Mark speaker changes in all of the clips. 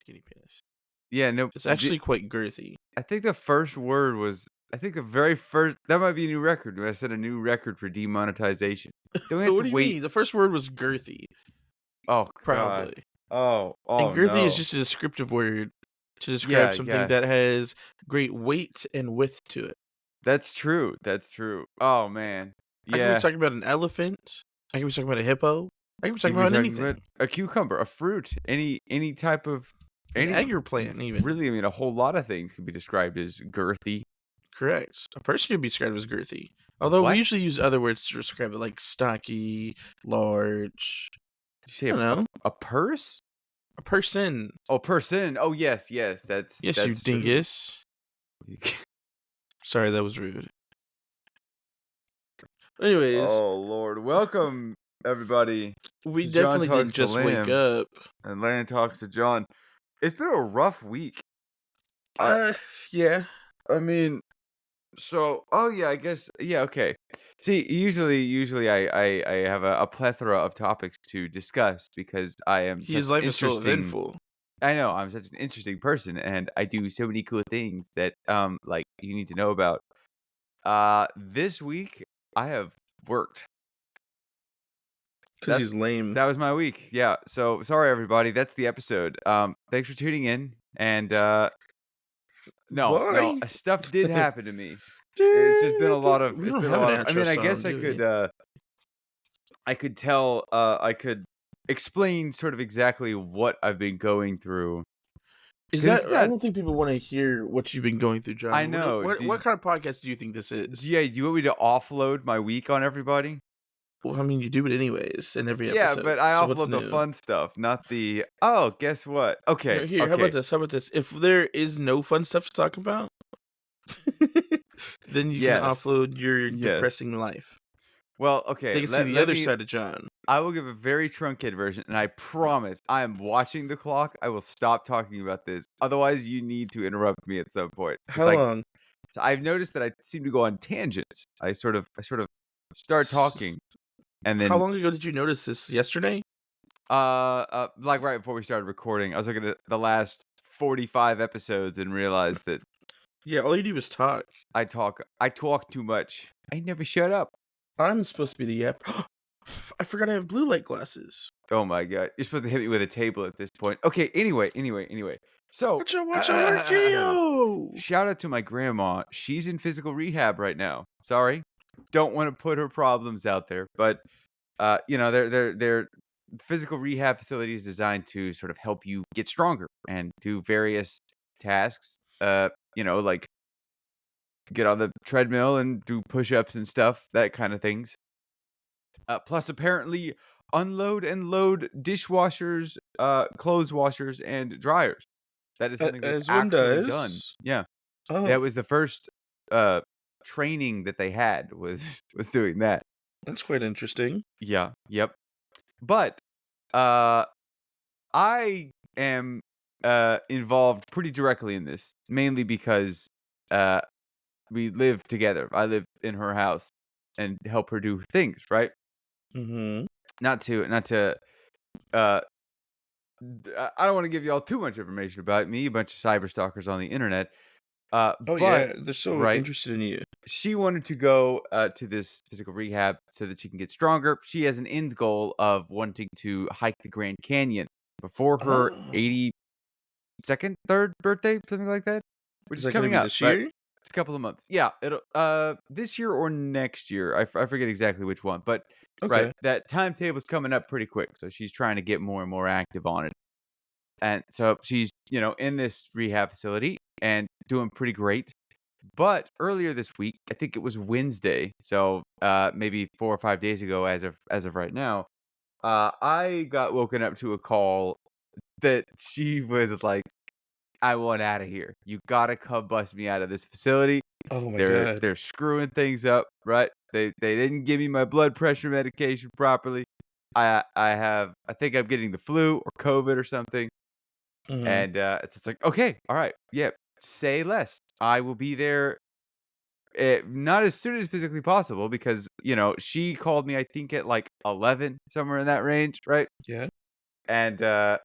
Speaker 1: skinny penis.
Speaker 2: Yeah, no.
Speaker 1: It's actually quite girthy.
Speaker 2: I think the first word was. I think the very first. That might be a new record. When I set a new record for demonetization. Don't we have
Speaker 1: What
Speaker 2: to
Speaker 1: do you
Speaker 2: wait?
Speaker 1: mean? The first word was girthy,
Speaker 2: Oh God.
Speaker 1: probably.
Speaker 2: Oh
Speaker 1: And girthy is
Speaker 2: no.
Speaker 1: just a descriptive word to describe
Speaker 2: Yeah,
Speaker 1: something
Speaker 2: yeah.
Speaker 1: that has great weight and width to it.
Speaker 2: That's true. That's true. Oh man.
Speaker 1: I could be
Speaker 2: Yeah.
Speaker 1: talking about an elephant. I could be talking about a hippo. I could be
Speaker 2: You
Speaker 1: talking
Speaker 2: were
Speaker 1: about
Speaker 2: talking about
Speaker 1: anything.
Speaker 2: a cucumber, a fruit, any type of
Speaker 1: An
Speaker 2: any.
Speaker 1: egg plant, even.
Speaker 2: Really, I mean, a whole lot of things could be described as girthy.
Speaker 1: Correct. A person could be described as girthy. Although we
Speaker 2: What?
Speaker 1: usually use other words to describe it, like stocky, large.
Speaker 2: Did you say
Speaker 1: I don't know.
Speaker 2: a purse?
Speaker 1: A person.
Speaker 2: Oh, person. Oh, yes, yes.
Speaker 1: Yes, you
Speaker 2: That's true.
Speaker 1: dingus. Sorry, that was rude. Anyways,
Speaker 2: Oh Lord, welcome everybody.
Speaker 1: we
Speaker 2: to John
Speaker 1: definitely
Speaker 2: Talks
Speaker 1: didn't
Speaker 2: to
Speaker 1: just wake
Speaker 2: Lamb
Speaker 1: up.
Speaker 2: And Land Talks to John. It's been a rough week.
Speaker 1: Yeah.
Speaker 2: I mean, so I guess okay. See, usually I have a plethora of topics to discuss because I am such
Speaker 1: His
Speaker 2: an
Speaker 1: life is so
Speaker 2: interesting.
Speaker 1: eventful.
Speaker 2: I know I'm such an interesting person, and I do so many cool things that like you need to know about. This week I have worked.
Speaker 1: Because he's lame.
Speaker 2: That was my week. Yeah. So sorry everybody. That's the episode. Thanks for tuning in. And no,
Speaker 1: Bye.
Speaker 2: stuff did happen to me. It's just been a lot of.
Speaker 1: We
Speaker 2: It's
Speaker 1: don't
Speaker 2: been
Speaker 1: have
Speaker 2: a
Speaker 1: an
Speaker 2: lot of. I
Speaker 1: outro
Speaker 2: mean, I
Speaker 1: song,
Speaker 2: guess I
Speaker 1: do
Speaker 2: could.
Speaker 1: we?
Speaker 2: I could tell. I could explain sort of exactly what I've been going through.
Speaker 1: Is
Speaker 2: 'Cause
Speaker 1: that? I don't think people want to hear what you've been going through, John.
Speaker 2: I know.
Speaker 1: What kind of podcast do you think this is?
Speaker 2: Yeah. Do you want me to offload my week on everybody?
Speaker 1: Well, I mean, you do it anyways in every
Speaker 2: Yeah,
Speaker 1: episode.
Speaker 2: but I
Speaker 1: So what's
Speaker 2: offload the
Speaker 1: new?
Speaker 2: fun stuff, not the. Oh, guess what? Okay.
Speaker 1: No, here, how about this? How about this? If there is no fun stuff to talk about, then you can offload your depressing life.
Speaker 2: Well, okay.
Speaker 1: They can see the other side of John.
Speaker 2: I will give a very truncated version, and I promise I am watching the clock. I will stop talking about this. Otherwise, you need to interrupt me at some point.
Speaker 1: How long?
Speaker 2: So I've noticed that I seem to go on tangents. I sort of start talking, and then
Speaker 1: how long ago did you notice this? Yesterday?
Speaker 2: like right before we started recording, I was looking at the last 45 episodes and realized that
Speaker 1: yeah, all you do is talk.
Speaker 2: I talk too much. I never shut up.
Speaker 1: I'm supposed to be the app. I forgot I have blue light glasses.
Speaker 2: Oh my god, you're supposed to hit me with a table at this point. Okay, anyway. So
Speaker 1: Watch out, Geo!
Speaker 2: Shout out to my grandma. She's in physical rehab right now. Sorry, don't want to put her problems out there, but they're physical rehab facilities designed to sort of help you get stronger and do various tasks. Like get on the treadmill and do push-ups and stuff, that kind of things. Plus, apparently, unload and load dishwashers, clothes washers, and dryers. That is something that's actually done. Yeah, that was the first training that they had was doing that.
Speaker 1: That's quite interesting.
Speaker 2: Yeah. Yep. But I am involved pretty directly in this, mainly because we live together. I live in her house and help her do things, right?
Speaker 1: Mm-hmm.
Speaker 2: Not to I don't want to give y'all too much information about me, a bunch of cyber stalkers on the internet.
Speaker 1: Yeah, they're so
Speaker 2: right,
Speaker 1: interested in you.
Speaker 2: She wanted to go to this physical rehab so that she can get stronger. She has an end goal of wanting to hike the Grand Canyon before her 82nd, 3rd birthday, something like that, which is coming up
Speaker 1: this year.
Speaker 2: It's a couple of months. Yeah, it'll this year or next year. I forget exactly which one, but right, that timetable's coming up pretty quick. So she's trying to get more and more active on it. And so she's, in this rehab facility and doing pretty great. But earlier this week, I think it was Wednesday, so maybe 4 or 5 days ago as of right now, I got woken up to a call that she was like, I want out of here. You gotta come bust me out of this facility.
Speaker 1: Oh my god.
Speaker 2: They're screwing things up, right? They didn't give me my blood pressure medication properly. I think I'm getting the flu or COVID or something.
Speaker 1: Mm-hmm.
Speaker 2: And it's just like, okay, all right, yeah, say less. I will be there not as soon as physically possible because, she called me, I think at like 11, somewhere in that range, right?
Speaker 1: Yeah.
Speaker 2: And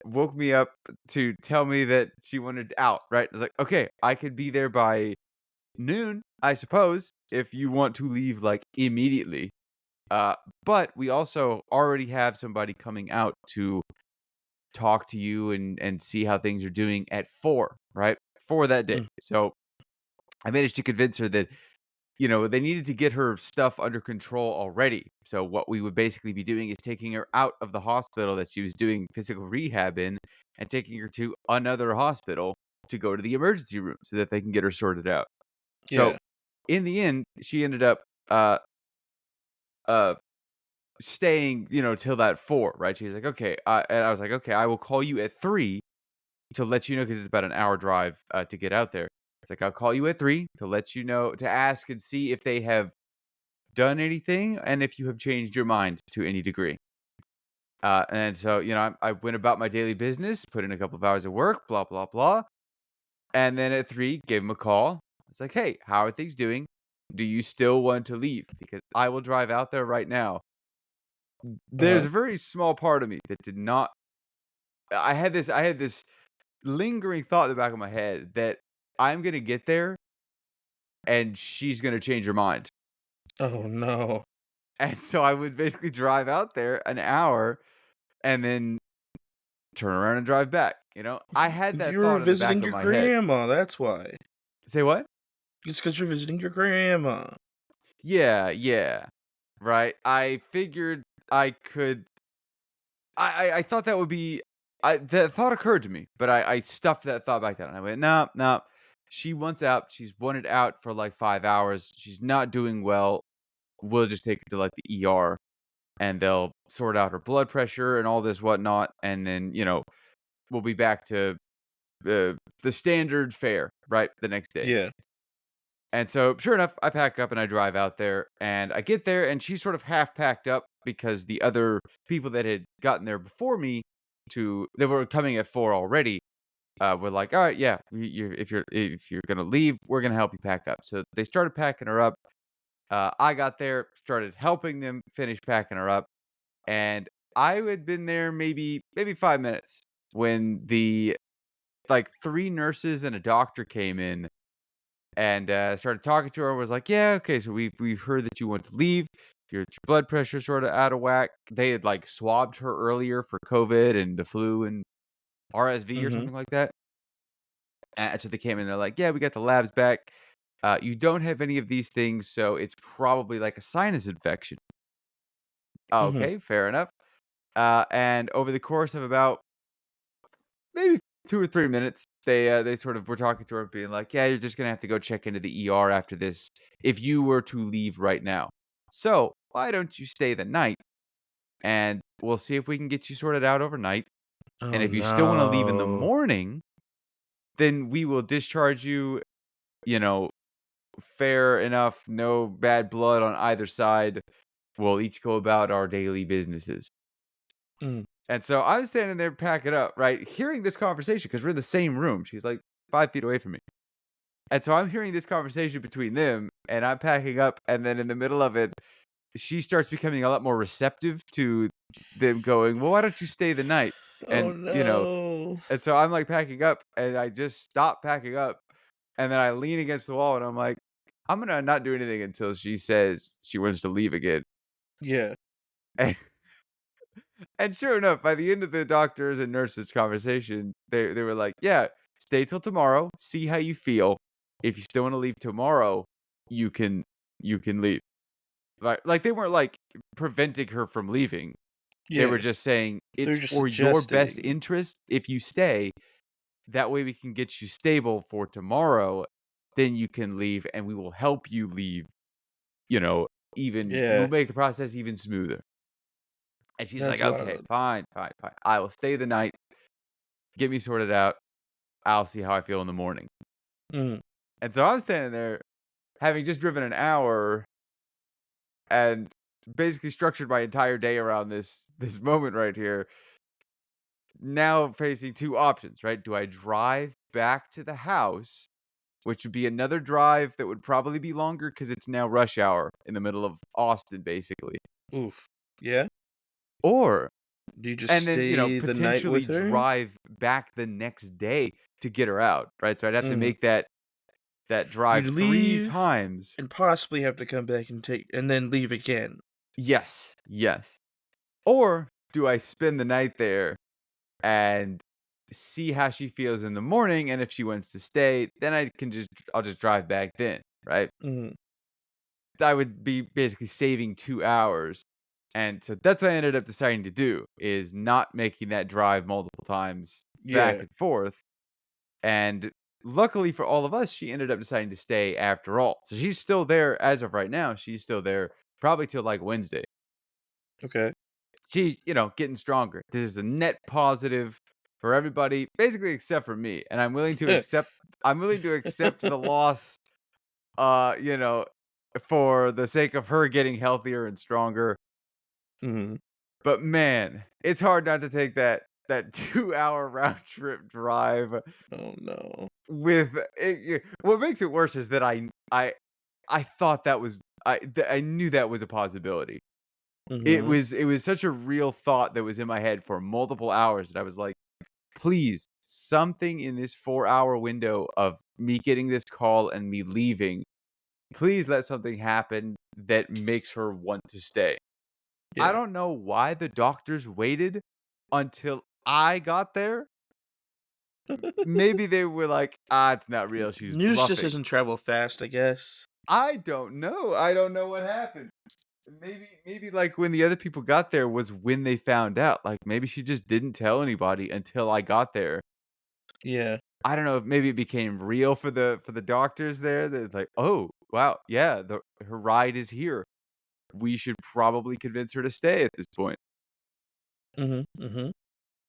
Speaker 2: woke me up to tell me that she wanted out, right? I was like, "Okay, I could be there by noon, I suppose, if you want to leave, like, immediately." Uh, but we also already have somebody coming out to talk to you and see how things are doing at 4, right? For that day.
Speaker 1: Mm,
Speaker 2: So, I managed to convince her that, they needed to get her stuff under control already. So what we would basically be doing is taking her out of the hospital that she was doing physical rehab in and taking her to another hospital to go to the emergency room so that they can get her sorted out. So
Speaker 1: yeah.
Speaker 2: in the end, she ended up uh uh staying, till that 4, right? She's like, "Okay," and I was like, "Okay, I will call you at 3 to let you know because it's about an hour drive to get out there." It's like, "I'll call you at 3 to let you know to ask and see if they have done anything and if you have changed your mind to any degree." And so, I went about my daily business, put in a couple of hours of work, blah, blah, blah. And then at 3, gave him a call. It's like, "Hey, how are things doing? Do you still want to leave? Because I will drive out there right now." There's
Speaker 1: Uh-huh.
Speaker 2: a very small part of me that did not. I had this lingering thought in the back of my head that I'm going to get there and she's going to change her mind.
Speaker 1: Oh, no.
Speaker 2: And so I would basically drive out there an hour and then turn around and drive back, I had that
Speaker 1: You were
Speaker 2: thought in the back
Speaker 1: visiting
Speaker 2: of
Speaker 1: your
Speaker 2: my head.
Speaker 1: grandma, that's why.
Speaker 2: Say what?
Speaker 1: It's because 'cause you're visiting your grandma.
Speaker 2: Yeah, yeah. Right. I figured I could I thought that would be that thought occurred to me, but I stuffed that thought back down. I went, "No, no. She wants out. She's wanted out for like 5 hours. She's not doing well. We'll just take her to like the ER and they'll sort out her blood pressure and all this whatnot. And then, we'll be back to the standard fare, right? The next day."
Speaker 1: Yeah.
Speaker 2: And so, sure enough, I pack up and I drive out there, and I get there, and she's sort of half packed up because the other people that had gotten there before me they were coming at 4 already, were like, "All right, yeah, if you're gonna leave, we're gonna help you pack up." So they started packing her up. I got there, started helping them finish packing her up, and I had been there maybe 5 minutes when the like 3 nurses and a doctor came in and started talking to her. Was like, "Yeah, okay, so we've heard that you want to leave. Your blood pressure sort of out of whack." They had like swabbed her earlier for COVID and the flu and RSV or
Speaker 1: Mhm.
Speaker 2: something like that. And so they came in and they're like, "Yeah, we got the labs back. You don't have any of these things, so it's probably like a sinus infection."
Speaker 1: Mhm.
Speaker 2: Okay, fair enough. And over the course of about maybe 2 or 3 minutes, they sort of were talking to her being like, "Yeah, you're just gonna have to go check into the ER after this if you were to leave right now. So, why don't you stay the night, and we'll see if we can get you sorted out overnight, and
Speaker 1: Oh,
Speaker 2: if you still wanna leave in the
Speaker 1: no.
Speaker 2: morning, then we will discharge you, you know, fair enough, no bad blood on either side. We'll each go about our daily businesses."
Speaker 1: Mm.
Speaker 2: And so I was standing there packing up, right, hearing this conversation because 'cause we're in the same room. She's like 5 feet away from me. And so I'm hearing this conversation between them, and I'm packing up, and then in the middle of it, she starts becoming a lot more receptive to them going, "Well, why don't you stay the night?"
Speaker 1: Oh,
Speaker 2: And,
Speaker 1: no.
Speaker 2: and so I'm, like, packing up, and I just stop packing up, and then I lean against the wall, and I'm like, "I'm gonna not do anything until she says she wants to leave again."
Speaker 1: Yeah.
Speaker 2: And sure enough, by the end of the doctors and nurses conversation, they were like, "Yeah, stay till tomorrow, see how you feel. If you still wanna leave tomorrow, you can you can leave." Like, they weren't, like, preventing her from leaving. They were
Speaker 1: Yeah.
Speaker 2: just saying,
Speaker 1: They're
Speaker 2: "It's
Speaker 1: just
Speaker 2: for your best
Speaker 1: suggesting.
Speaker 2: interest if you stay. That way we can get you stable for tomorrow, then you can leave, and we will help you leave, you know, even we'll
Speaker 1: Yeah.
Speaker 2: make the process even smoother." And she's like,
Speaker 1: That's
Speaker 2: "Okay,
Speaker 1: wild.
Speaker 2: fine, fine, fine. I will stay the night. Get me sorted out. I'll see how I feel in the morning."
Speaker 1: Mm.
Speaker 2: And so I'm standing there having just driven an hour and basically structured my entire day around this moment right here. Now facing 2 options, right? Do I drive back to the house, which would be another drive that would probably be longer because it's now rush hour in the middle of Austin, basically.
Speaker 1: Oof. Yeah?
Speaker 2: Or
Speaker 1: Do you just
Speaker 2: and then,
Speaker 1: stay the night
Speaker 2: potentially
Speaker 1: with her?
Speaker 2: drive back the next day to get her out, right? So I'd have to
Speaker 1: Mhm.
Speaker 2: make that drive
Speaker 1: You'd
Speaker 2: 3
Speaker 1: leave
Speaker 2: times.
Speaker 1: and possibly have to come back and then leave again.
Speaker 2: Yes, yes. Or do I spend the night there and see how she feels in the morning, and if she wants to stay, then I'll just drive back then, right?
Speaker 1: Mhm.
Speaker 2: I would be basically saving 2 hours, and so that's what I ended up deciding to do, is not making that drive multiple times back
Speaker 1: Yeah.
Speaker 2: and forth, and luckily for all of us, she ended up deciding to stay after all. So she's still there as of right now, she's still there probably till, like, Wednesday.
Speaker 1: Okay.
Speaker 2: She's, getting stronger. This is a net positive for everybody, basically except for me, and I'm willing to accept the loss, uh, you know, for the sake of her getting healthier and stronger.
Speaker 1: Mhm.
Speaker 2: But man, it's hard not to take that 2-hour round trip drive
Speaker 1: Oh, no.
Speaker 2: with what makes it worse is that I thought that was I knew that was a possibility.
Speaker 1: Mhm.
Speaker 2: It was such a real thought that was in my head for multiple hours that I was like, "Please, something in this 4-hour window of me getting this call and me leaving, please let something happen that makes her want to stay." I
Speaker 1: Yeah.
Speaker 2: don't know why the doctors waited until I got there. Maybe they were like, "Ah, it's not real, she's
Speaker 1: News just
Speaker 2: bluffing."
Speaker 1: doesn't travel fast, I guess.
Speaker 2: I don't know. I don't know what happened. Maybe, like, when the other people got there was when they found out, like, maybe she just didn't tell anybody until I got there.
Speaker 1: Yeah.
Speaker 2: I don't know if maybe it became real for the doctors there, that it's like, "Oh, wow, yeah, her ride is here. We should probably convince her to stay at this point."
Speaker 1: Mhm, mhm.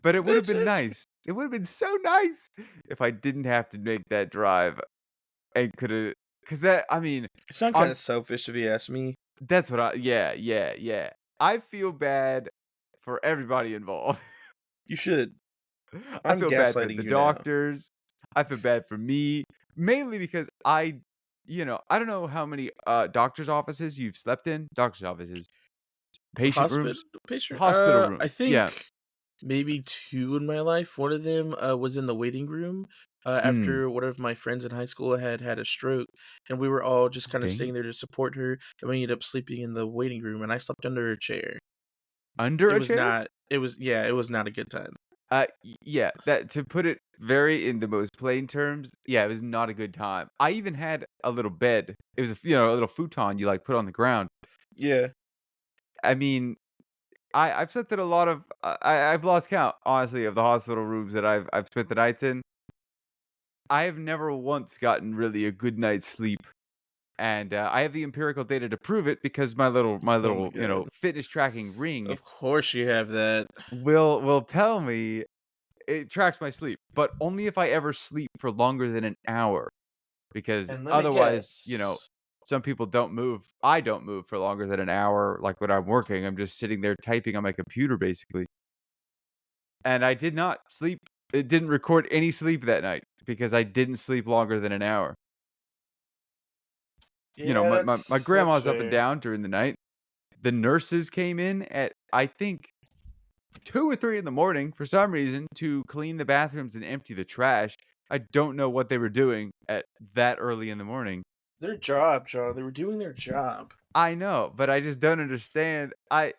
Speaker 2: But it would have been
Speaker 1: It's
Speaker 2: nice. It would have been so nice if I didn't have to make that drive and coulda, because that I mean,
Speaker 1: it sound
Speaker 2: on
Speaker 1: kinda selfish if you ask me.
Speaker 2: that's what I yeah, yeah, yeah. I feel bad for everybody involved.
Speaker 1: You should.
Speaker 2: I
Speaker 1: I'm
Speaker 2: feel bad for
Speaker 1: gaslighting
Speaker 2: the
Speaker 1: you now.
Speaker 2: doctors. I feel bad for me, mainly because I don't know how many, doctor's offices you've slept in. Doctor's offices, patient
Speaker 1: Hospital
Speaker 2: rooms,
Speaker 1: patient
Speaker 2: hospital
Speaker 1: I
Speaker 2: rooms. Yeah.
Speaker 1: think maybe 2 in my life. One of them, was in the waiting room,
Speaker 2: Mm.
Speaker 1: after one of my friends in high school had a stroke, and we were all just kinda
Speaker 2: Dang.
Speaker 1: staying there to support her, and we ended up sleeping in the waiting room, and I slept under a chair.
Speaker 2: Under a chair?
Speaker 1: It was not a good time.
Speaker 2: Yeah, that to put it very in the most plain terms, yeah, it was not a good time. I even had a little bed. It was a little futon you, like, put on the ground.
Speaker 1: Yeah.
Speaker 2: I mean, I've slept in a lot of I've lost count, honestly, of the hospital rooms that I've spent the nights in. I have never once gotten really a good night's sleep, and, I have the empirical data to prove it because my
Speaker 1: Oh my
Speaker 2: little,
Speaker 1: god.
Speaker 2: fitness tracking ring
Speaker 1: Of course you have that.
Speaker 2: will tell me it tracks my sleep, but only if I ever sleep for longer than an hour. Because
Speaker 1: And let me
Speaker 2: otherwise,
Speaker 1: guess.
Speaker 2: some people don't move. I don't move for longer than an hour, like, when I'm working, I'm just sitting there typing on my computer, basically. And I did not sleep. It didn't record any sleep that night because I didn't sleep longer than an hour.
Speaker 1: Yeah,
Speaker 2: My
Speaker 1: that's
Speaker 2: grandma's up and
Speaker 1: fair.
Speaker 2: down during the night. The nurses came in at, I think, 2 or 3 in the morning for some reason to clean the bathrooms and empty the trash. I don't know what they were doing at that early in the morning.
Speaker 1: Their job, John. They were doing their job.
Speaker 2: I know, but I just don't understand. I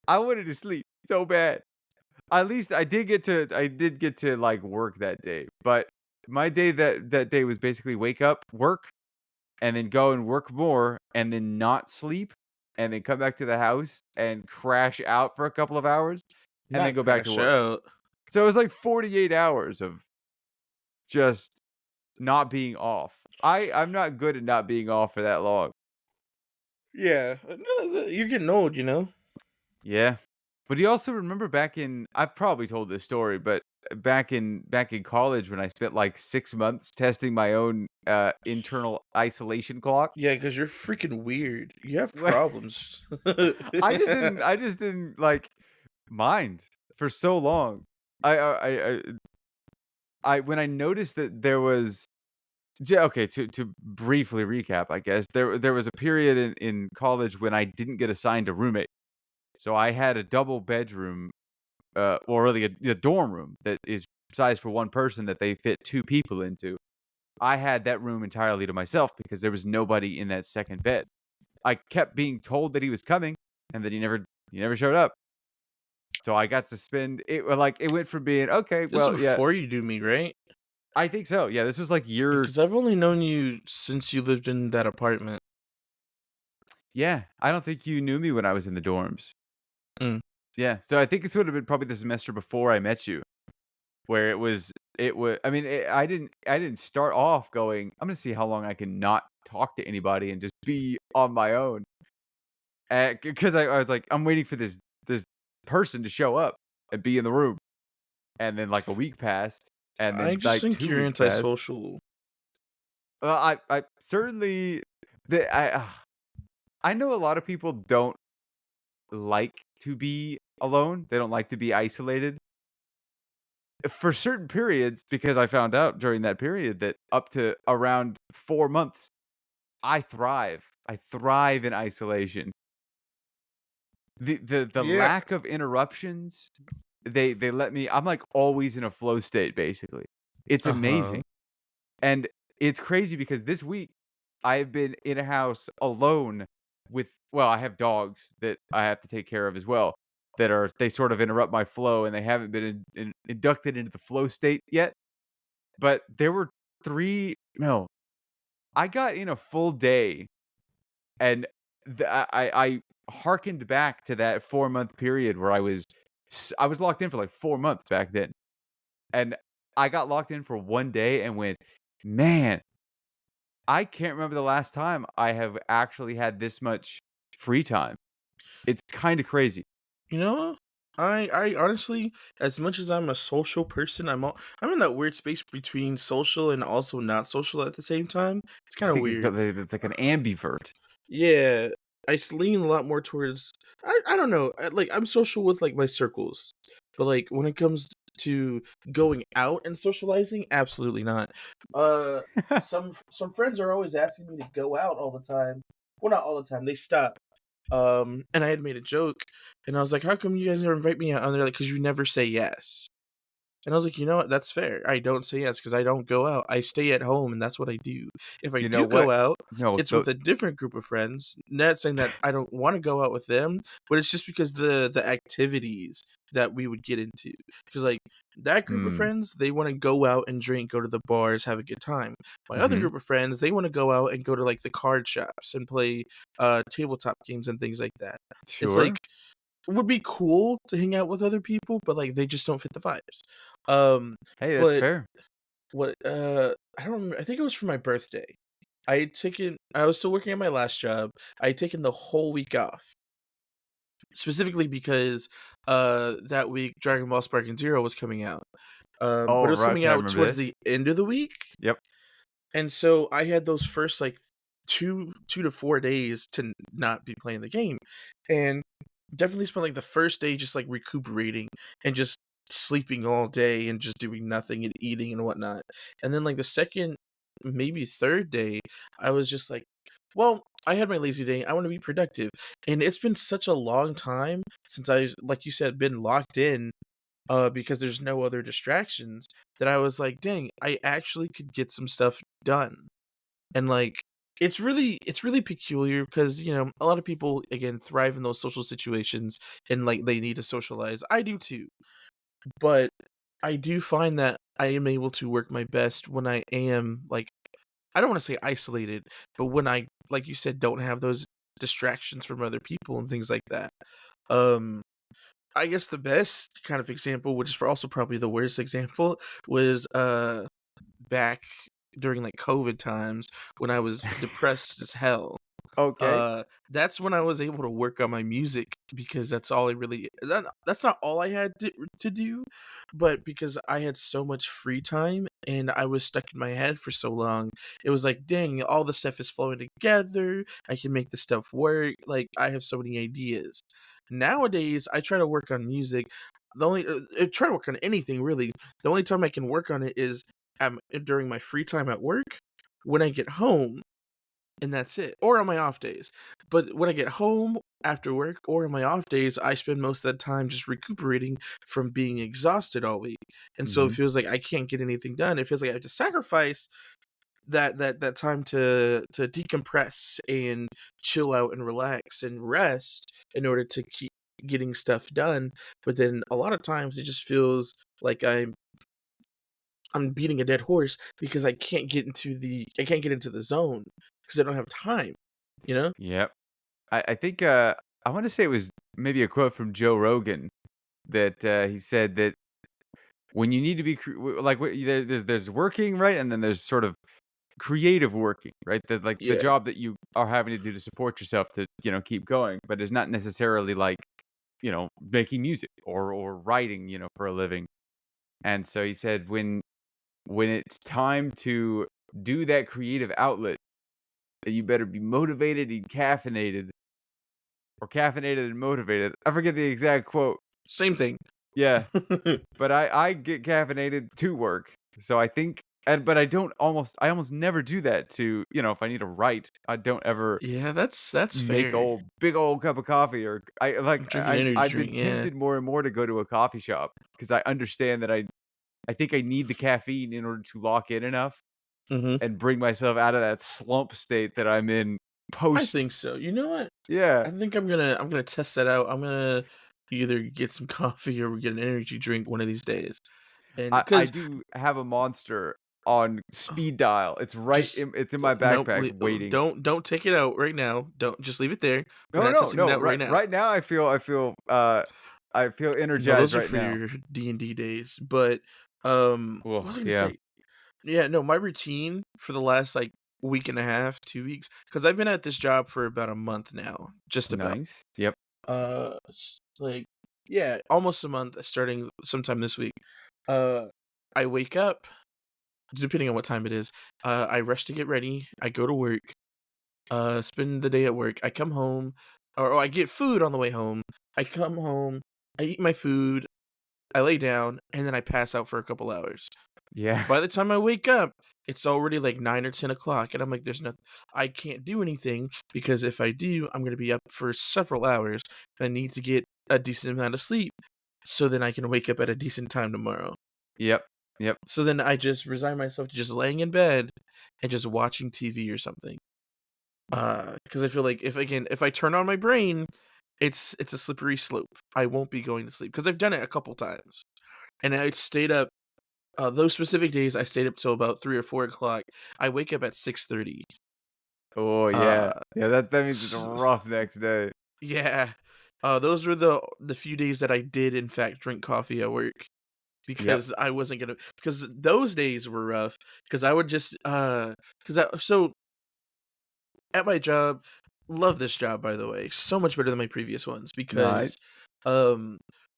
Speaker 2: wanted to sleep so bad. At least I did get to, like, work that day, but my day that day was basically wake up, work, and then go and work more, and then not sleep, and then come back to the house and crash out for a couple of hours, and then
Speaker 1: Not
Speaker 2: go back to
Speaker 1: crash
Speaker 2: work.
Speaker 1: out.
Speaker 2: So it was like 48 hours of just not being off. I'm not good at not being off for that long.
Speaker 1: Yeah. No, you're getting old, you know?
Speaker 2: Yeah. But do you also remember back in I've probably told this story, but back in college when I spent like 6 months testing my own, internal isolation clock?
Speaker 1: Yeah, because you're freaking weird. You have
Speaker 2: Well,
Speaker 1: problems.
Speaker 2: I just didn't, like, mind for so long. I when I noticed that there was okay, to briefly recap, I guess, there was a period in college when I didn't get assigned a roommate. So I had a double bedroom, or really a dorm room that is sized for one person that they fit 2 people into. I had that room entirely to myself because there was nobody in that second bed. I kept being told that he was coming, and then he never showed up. So I got to spend it like, it went from being, "Okay,
Speaker 1: This is
Speaker 2: well, yeah."
Speaker 1: before you knew me, right?
Speaker 2: I think so, yeah, this was, like, year.
Speaker 1: Because I've only known you since you lived in that apartment.
Speaker 2: Yeah, I don't think you knew me when I was in the dorms.
Speaker 1: Mm.
Speaker 2: Yeah, so I think this would have been probably the semester before I met you, where it was. I mean, I didn't start off going, "I'm gonna see how long I can not talk to anybody and just be on my own." Because I was like, "I'm waiting for this person to show up and be in the room." And then, like, a week passed, and
Speaker 1: I
Speaker 2: then,
Speaker 1: just
Speaker 2: like,
Speaker 1: think
Speaker 2: 2
Speaker 1: you're
Speaker 2: weeks passed.
Speaker 1: antisocial.
Speaker 2: Well, I certainly the I know a lot of people don't like to be alone. They don't like to be isolated. For certain periods, because I found out during that period that up to around 4 months, I thrive. I thrive in isolation. The
Speaker 1: Yeah.
Speaker 2: lack of interruptions, they let me I'm, like, always in a flow state, basically. It's
Speaker 1: Uh-huh.
Speaker 2: amazing. And it's crazy because this week, I've been in a house alone with, well, I have dogs that I have to take care of as well, that are they sort of interrupt my flow, and they haven't been inducted into the flow state yet. But there were 3 no, I got in a full day, and I hearkened back to that 4-month period where I was locked in for, like, 4 months back then, and I got locked in for 1 day and went, "Man, I can't remember the last time I have actually had this much free time." It's kinda crazy.
Speaker 1: You know, I honestly, as much as I'm a social person, I'm in that weird space between social and also not social at the same time. It's kind of weird.
Speaker 2: It's like an ambivert.
Speaker 1: Yeah, lean a lot more towards. I don't know. Like I'm social with like my circles, but like when it comes to going out and socializing, absolutely not. Uh, some friends are always asking me to go out all the time. Well, not all the time. They stop. And I had made a joke, and I was like, "How come you guys never invite me out?" And they're like, "Cause you never say yes." And I was like, "You know what? That's fair. I don't say yes because I don't go out. I stay at home, and that's what I do. If I
Speaker 2: You know
Speaker 1: do
Speaker 2: what?
Speaker 1: go out,
Speaker 2: No,
Speaker 1: it's with a different group of friends. Not saying that I don't want to go out with them, but it's just because the activities that we would get into. Because like that group of
Speaker 2: Mm,
Speaker 1: friends, they want to go out and drink, go to the bars, have a good time. My other
Speaker 2: mhm,
Speaker 1: group of friends, they want to go out and go to like the card shops and play tabletop games and things like that. It's like
Speaker 2: sure.
Speaker 1: would be cool to hang out with other people, but, like, they just don't fit the vibes. Um,
Speaker 2: Hey, that's
Speaker 1: but
Speaker 2: fair.
Speaker 1: I don't remember I think it was for my birthday. I was still working at my last job. I had taken the whole week off, specifically because, that week Dragon Ball Sparking Zero was coming out. But
Speaker 2: Oh,
Speaker 1: it was
Speaker 2: right,
Speaker 1: coming
Speaker 2: okay, I
Speaker 1: out
Speaker 2: remember
Speaker 1: towards
Speaker 2: this.
Speaker 1: the end of the week,
Speaker 2: Yep.
Speaker 1: and so I had those first, like, 2 to 4 days to not be playing the game, and definitely spent, like, the first day just, like, recuperating and just sleeping all day and just doing nothing and eating and whatnot, and then, like, the second, maybe 3rd day, I was just like, "Well, I had my lazy day, I wanna be productive," and it's been such a long time since I, like you said, been locked in, because there's no other distractions, that I was like, "Dang, I actually could get some stuff done." And, like, it's really peculiar because, you know, a lot of people, again, thrive in those social situations and, like, they need to socialize. I do too, but I do find that I am able to work my best when I am, like I don't wanna say isolated, but when I, like you said, don't have those distractions from other people and things like that. Um, I guess the best kind of example, which is also probably the worst example, was, back during, like, COVID times when I was depressed as hell.
Speaker 2: Okay.
Speaker 1: That's when I was able to work on my music because that's all I really that's not all I had to do, but because I had so much free time and I was stuck in my head for so long, it was like, "Dang, all the stuff is flowing together, I can make the stuff work, like, I have so many ideas." Nowadays, I try to work on music, the only I try to work on anything really, the only time I can work on it is, during my free time at work, when I get home and that's it, or on my off days. But when I get home after work or on my off days, I spend most of that time just recuperating from being exhausted all week. And so it
Speaker 2: Mhm.
Speaker 1: feels like I can't get anything done. It feels like I have to sacrifice that time to decompress and chill out and relax and rest in order to keep getting stuff done. But then a lot of times it just feels like I'm beating a dead horse because I can't get into the zone because I don't have time, you know?
Speaker 2: Yep. I think, I wanna say it was maybe a quote from Joe Rogan that, he said that when you need to be like, there's working, right? And then there's sort of creative working, right? The
Speaker 1: Yeah.
Speaker 2: job that you are having to do to support yourself to, keep going, but it's not necessarily like, making music or writing, for a living. And so he said when it's time to do that creative outlet, that you better be motivated and caffeinated, or caffeinated and motivated. I forget the exact quote.
Speaker 1: Same thing.
Speaker 2: Yeah, but I get caffeinated to work. So I think, but I almost never do that to, if I need to write, I don't ever
Speaker 1: Yeah, that's
Speaker 2: make
Speaker 1: fair.
Speaker 2: old big old cup of coffee, or
Speaker 1: Drinking energy
Speaker 2: I've been
Speaker 1: drink, yeah.
Speaker 2: tempted more and more to go to a coffee shop because I understand that I think I need the caffeine in order to lock in enough
Speaker 1: Mhm.
Speaker 2: and bring myself out of that slump state that I'm in
Speaker 1: I
Speaker 2: post.
Speaker 1: think so. You know what?
Speaker 2: Yeah.
Speaker 1: I think I'm gonna test that out. I'm gonna either get some coffee or get an energy drink one of these days. And
Speaker 2: I
Speaker 1: because
Speaker 2: do have a Monster on speed dial.
Speaker 1: just
Speaker 2: It's in my
Speaker 1: nope,
Speaker 2: backpack waiting.
Speaker 1: don't take it out right now. Don't just leave it there. We're
Speaker 2: No,
Speaker 1: not
Speaker 2: no,
Speaker 1: testing it
Speaker 2: no.
Speaker 1: out right now.
Speaker 2: Right now I feel
Speaker 1: No,
Speaker 2: energized
Speaker 1: those are
Speaker 2: right
Speaker 1: for
Speaker 2: now.
Speaker 1: your D&D days. But what was I
Speaker 2: Oh,
Speaker 1: gonna
Speaker 2: yeah.
Speaker 1: say? Yeah, no, my routine for the last like week and a half, 2 weeks, because I've been at this job for about a month now, just about.
Speaker 2: Nice. Yep.
Speaker 1: Like yeah, almost a month, starting sometime this week. Uh, I wake up, depending on what time it is. I rush to get ready. I go to work. Spend the day at work. I come home, or I get food on the way home. I come home. I eat my food. I lay down, and then I pass out for a couple hours.
Speaker 2: Yeah.
Speaker 1: By the time I wake up, it's already like 9 or 10 o'clock, and I'm like, "There's nothing. I can't do anything because if I do, I'm gonna be up for several hours. I need to get a decent amount of sleep, so then I can wake up at a decent time tomorrow."
Speaker 2: Yep. Yep.
Speaker 1: So then I just resign myself to just laying in bed and just watching TV or something. Because I feel like if I turn on my brain, it's a slippery slope. I won't be going to sleep because I've done it a couple times, and I stayed up. Those specific days, I stayed up till about 3 or 4 o'clock. I wake up at 6:30.
Speaker 2: Oh, yeah.
Speaker 1: Uh,
Speaker 2: Yeah, that means it's a
Speaker 1: s-
Speaker 2: rough next day.
Speaker 1: yeah. Those were the few days that I did in fact drink coffee at work
Speaker 2: Yep.
Speaker 1: because I wasn't gonna because those days were rough because I would just because I so at my job, love this job by the way, so much better than my previous ones
Speaker 2: Nice.
Speaker 1: because um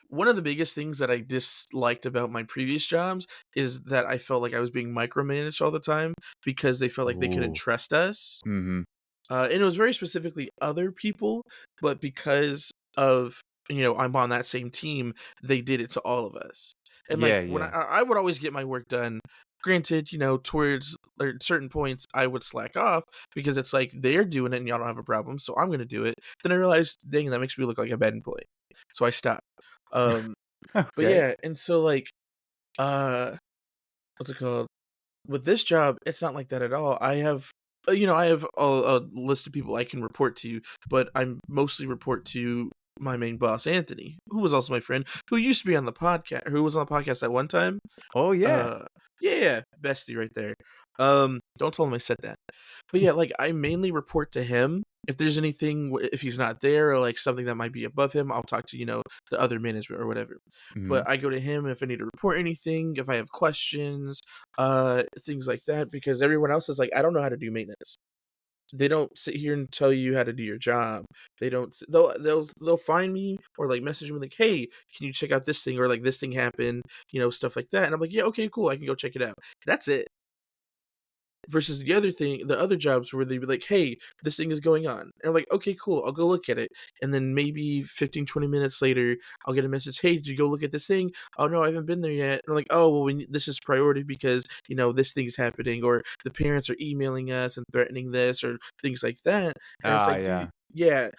Speaker 1: one of the biggest things that I disliked about my previous jobs is that I felt like I was being micromanaged all the time because they felt like they couldn't
Speaker 2: Ooh.
Speaker 1: trust us.
Speaker 2: Mhm.
Speaker 1: And it was very specifically other people, but because of I'm on that same team, they did it to all of us. And like
Speaker 2: Yeah,
Speaker 1: when
Speaker 2: yeah.
Speaker 1: I would always get my work done. Granted, towards certain points, I would slack off because it's like they're doing it and y'all don't have a problem, so I'm gonna do it. Then I realized, dang, that makes me look like a bad employee, so I stopped. Um, but
Speaker 2: Okay.
Speaker 1: yeah, and so like, uh, what's it called? With this job, it's not like that at all. I have a list of people I can report to, but I mostly report to my main boss, Anthony, who was also my friend, who used to be on the podcast, who was on the podcast at one time.
Speaker 2: Oh, yeah.
Speaker 1: Uh, yeah, bestie right there. Don't tell him I said that. But yeah, like I mainly report to him. If there's anything, if he's not there or like something that might be above him, I'll talk to the other management or whatever.
Speaker 2: Mhm.
Speaker 1: But I go to him if I need to report anything, if I have questions, things like that. Because everyone else is like, I don't know how to do maintenance. They don't sit here and tell you how to do your job. They don't. They'll find me or like message me like, "Hey, can you check out this thing?" or like this thing happened, stuff like that. And I'm like, "Yeah, okay, cool. I can go check it out." That's it. versus the other jobs where they'd be like, "Hey, this thing is going on." And I'm like, "Okay, cool. I'll go look at it." And then maybe 15, 20 minutes later, I'll get a message, "Hey, did you go look at this thing?" "Oh, no, I haven't been there yet." And I'm like, "Oh, well, this is priority because, this thing's happening, or the parents are emailing us and threatening this, or things like that." And it's
Speaker 2: Ah,
Speaker 1: like, dude,
Speaker 2: yeah.
Speaker 1: yeah,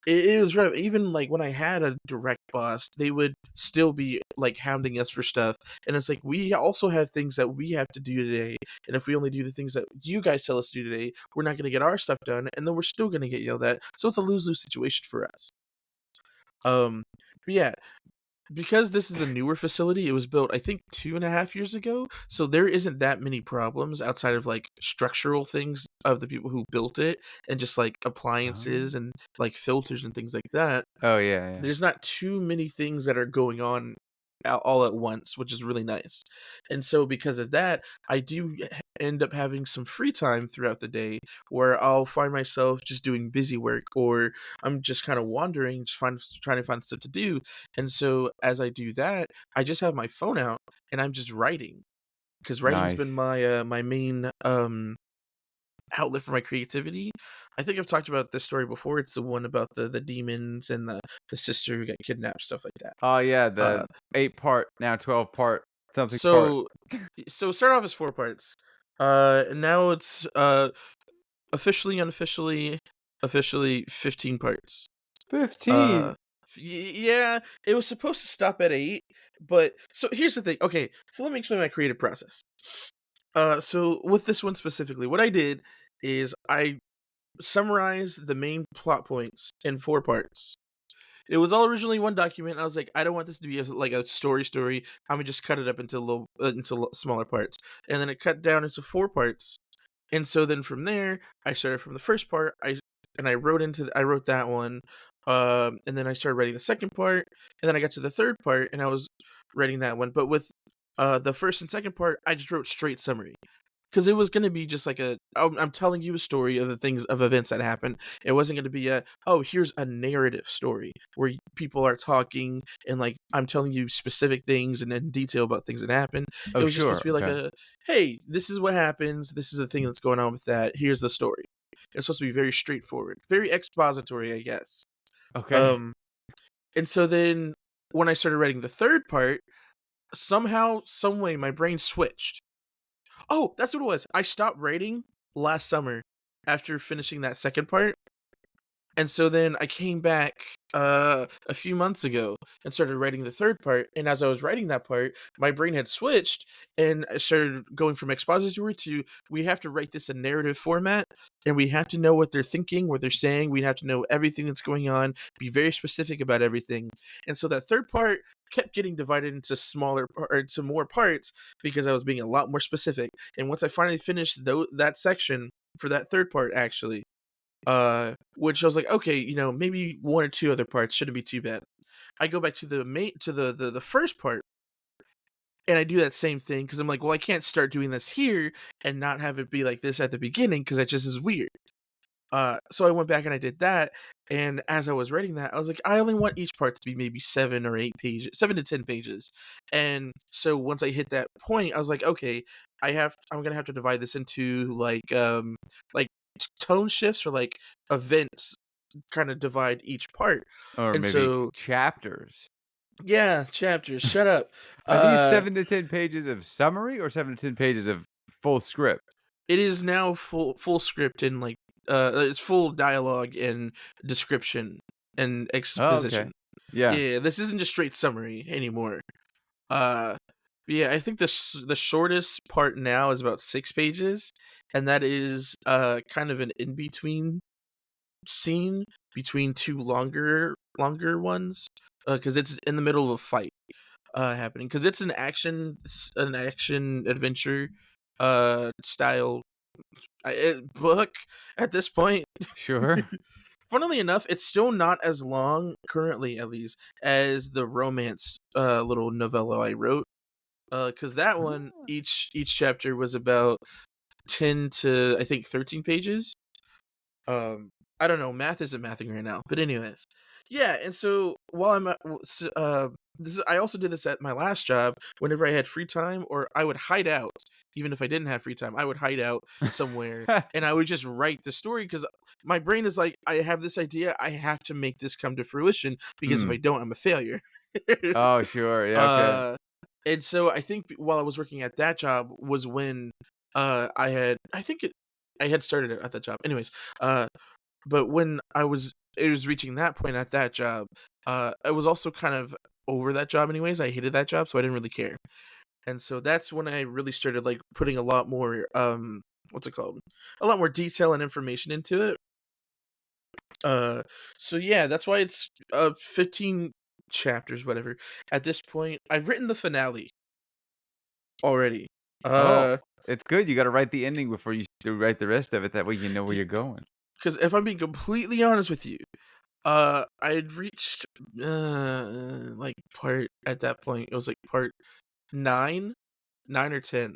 Speaker 1: it was rough. Even, like, when I had a direct boss, they would still be, like, hounding us for stuff, and it's like, we also have things that we have to do today, and if we only do the things that you guys tell us to do today, we're not gonna get our stuff done, and then we're still gonna get yelled at, so it's a lose-lose situation for us. Um, but yeah, because this is a newer facility, it was built, I think, 2.5 years ago, so there isn't that many problems outside of, like, structural things of the people who built it and just, like,
Speaker 2: Oh.
Speaker 1: appliances and, like, filters and things like that.
Speaker 2: Oh, yeah, yeah.
Speaker 1: There's not too many things that are going on all at once, which is really nice. And so because of that, I do end up having some free time throughout the day where I'll find myself just doing busy work, or I'm just kind of wandering, trying to find stuff to do. And so as I do that, I just have my phone out and I'm just writing, because writing's been
Speaker 2: Nice.
Speaker 1: my main outlet for my creativity. I think I've talked about this story before. It's the one about the demons and the sister who got kidnapped, stuff like that.
Speaker 2: Oh, yeah,
Speaker 1: Uh,
Speaker 2: the 8-part, now 12-part, something part.
Speaker 1: so so start off as 4 parts. And now it's officially, unofficially, officially 15 parts.
Speaker 2: 15.
Speaker 1: Uh, yeah, it was supposed to stop at 8, but so here's the thing. Okay, so let me explain my creative process. So with this one specifically, what I did is I summarized the main plot points in 4 parts. It was all originally one document. I was like, I don't want this to be like a story. I'm gonna just cut it up into smaller parts, and then it cut down into 4 parts. And so then from there, I started from the first part. I wrote that one, and then I started writing the second part, and then I got to the third part, and I was writing that one. But with the first and second part, I just wrote straight summary. Because it was gonna be just like I'm telling you a story of the things of events that happened. It wasn't gonna be "Oh, here's a narrative story where people are talking and, like, I'm telling you specific things and in detail about things that happened." It
Speaker 2: Oh,
Speaker 1: was just supposed
Speaker 2: sure,
Speaker 1: to be like
Speaker 2: okay.
Speaker 1: "Hey, this is what happens. This is the thing that's going on with that. Here's the story." It's supposed to be very straightforward, very expository, I guess.
Speaker 2: Okay.
Speaker 1: Um, and so then when I started writing the third part, somehow, some way, my brain switched. Oh, that's what it was. I stopped writing last summer after finishing that second part, and so then I came back a few months ago and started writing the third part. And as I was writing that part, my brain had switched and I started going from expository to, we have to write this in narrative format, and we have to know what they're thinking, what they're saying. We have to know everything that's going on, be very specific about everything. And so that third part kept getting divided into or into more parts because I was being a lot more specific. And once I finally finished that section for that third part, actually, which I was like, okay, maybe one or two other parts shouldn't be too bad. I go back to the main to the first part, and I do that same thing because I'm like, well, I can't start doing this here and not have it be like this at the beginning because that just is weird. So I went back and I did that, and as I was writing that, I was like, I only want each part to be maybe 7 or 8 pages, 7 to 10 pages. And so once I hit that point, I was like, okay, I'm gonna have to divide this into like tone shifts or like events, kind of divide each part.
Speaker 2: Or
Speaker 1: And
Speaker 2: maybe
Speaker 1: so
Speaker 2: chapters.
Speaker 1: yeah, chapters. Shut up.
Speaker 2: Are these
Speaker 1: Uh,
Speaker 2: 7 to 10 pages of summary or 7 to 10 pages of full script?
Speaker 1: it is now full script and like it's full dialogue and description and
Speaker 2: Oh, okay.
Speaker 1: exposition.
Speaker 2: Yeah.
Speaker 1: Yeah, this isn't just straight summary anymore. Uh, but yeah, I think the shortest part now is about 6 pages, and that is kind of an in between scene between two longer ones, because it's in the middle of a fight happening, because it's an action adventure style book at this point.
Speaker 2: Sure.
Speaker 1: Funnily enough, it's still not as long currently, at least, as the romance little novella I wrote. Because that one,
Speaker 2: Ah.
Speaker 1: each chapter was about 10 to I think 13 pages. Um, I don't know. Math isn't mathing right now, but anyways, yeah. And so while I'm at, I also did this at my last job. Whenever I had free time, or I would hide out even if I didn't have free time, I would hide out somewhere and I would just write the story because my brain is like, I have this idea, I have to make this come to fruition because if I
Speaker 2: Mm.
Speaker 1: don't, I'm a failure.
Speaker 2: Oh, sure. Yeah, okay.
Speaker 1: uh, and so I think while I was working at that job was when I had started it at that job. Anyways, but when it was reaching that point at that job, I was also kind of over that job anyways. I hated that job, so I didn't really care. And so that's when I really started like putting a lot more what's it called? A lot more detail and information into it. Uh so yeah, that's why it's 15 chapters whatever. At this point, I've written the finale already.
Speaker 2: Oh,
Speaker 1: Uh
Speaker 2: it's good. You gotta write the ending before you write the rest of it. That way you know where you're going.
Speaker 1: because if I'm being completely honest with you, I had reached like part at that point. It was like part 9, 9 or 10.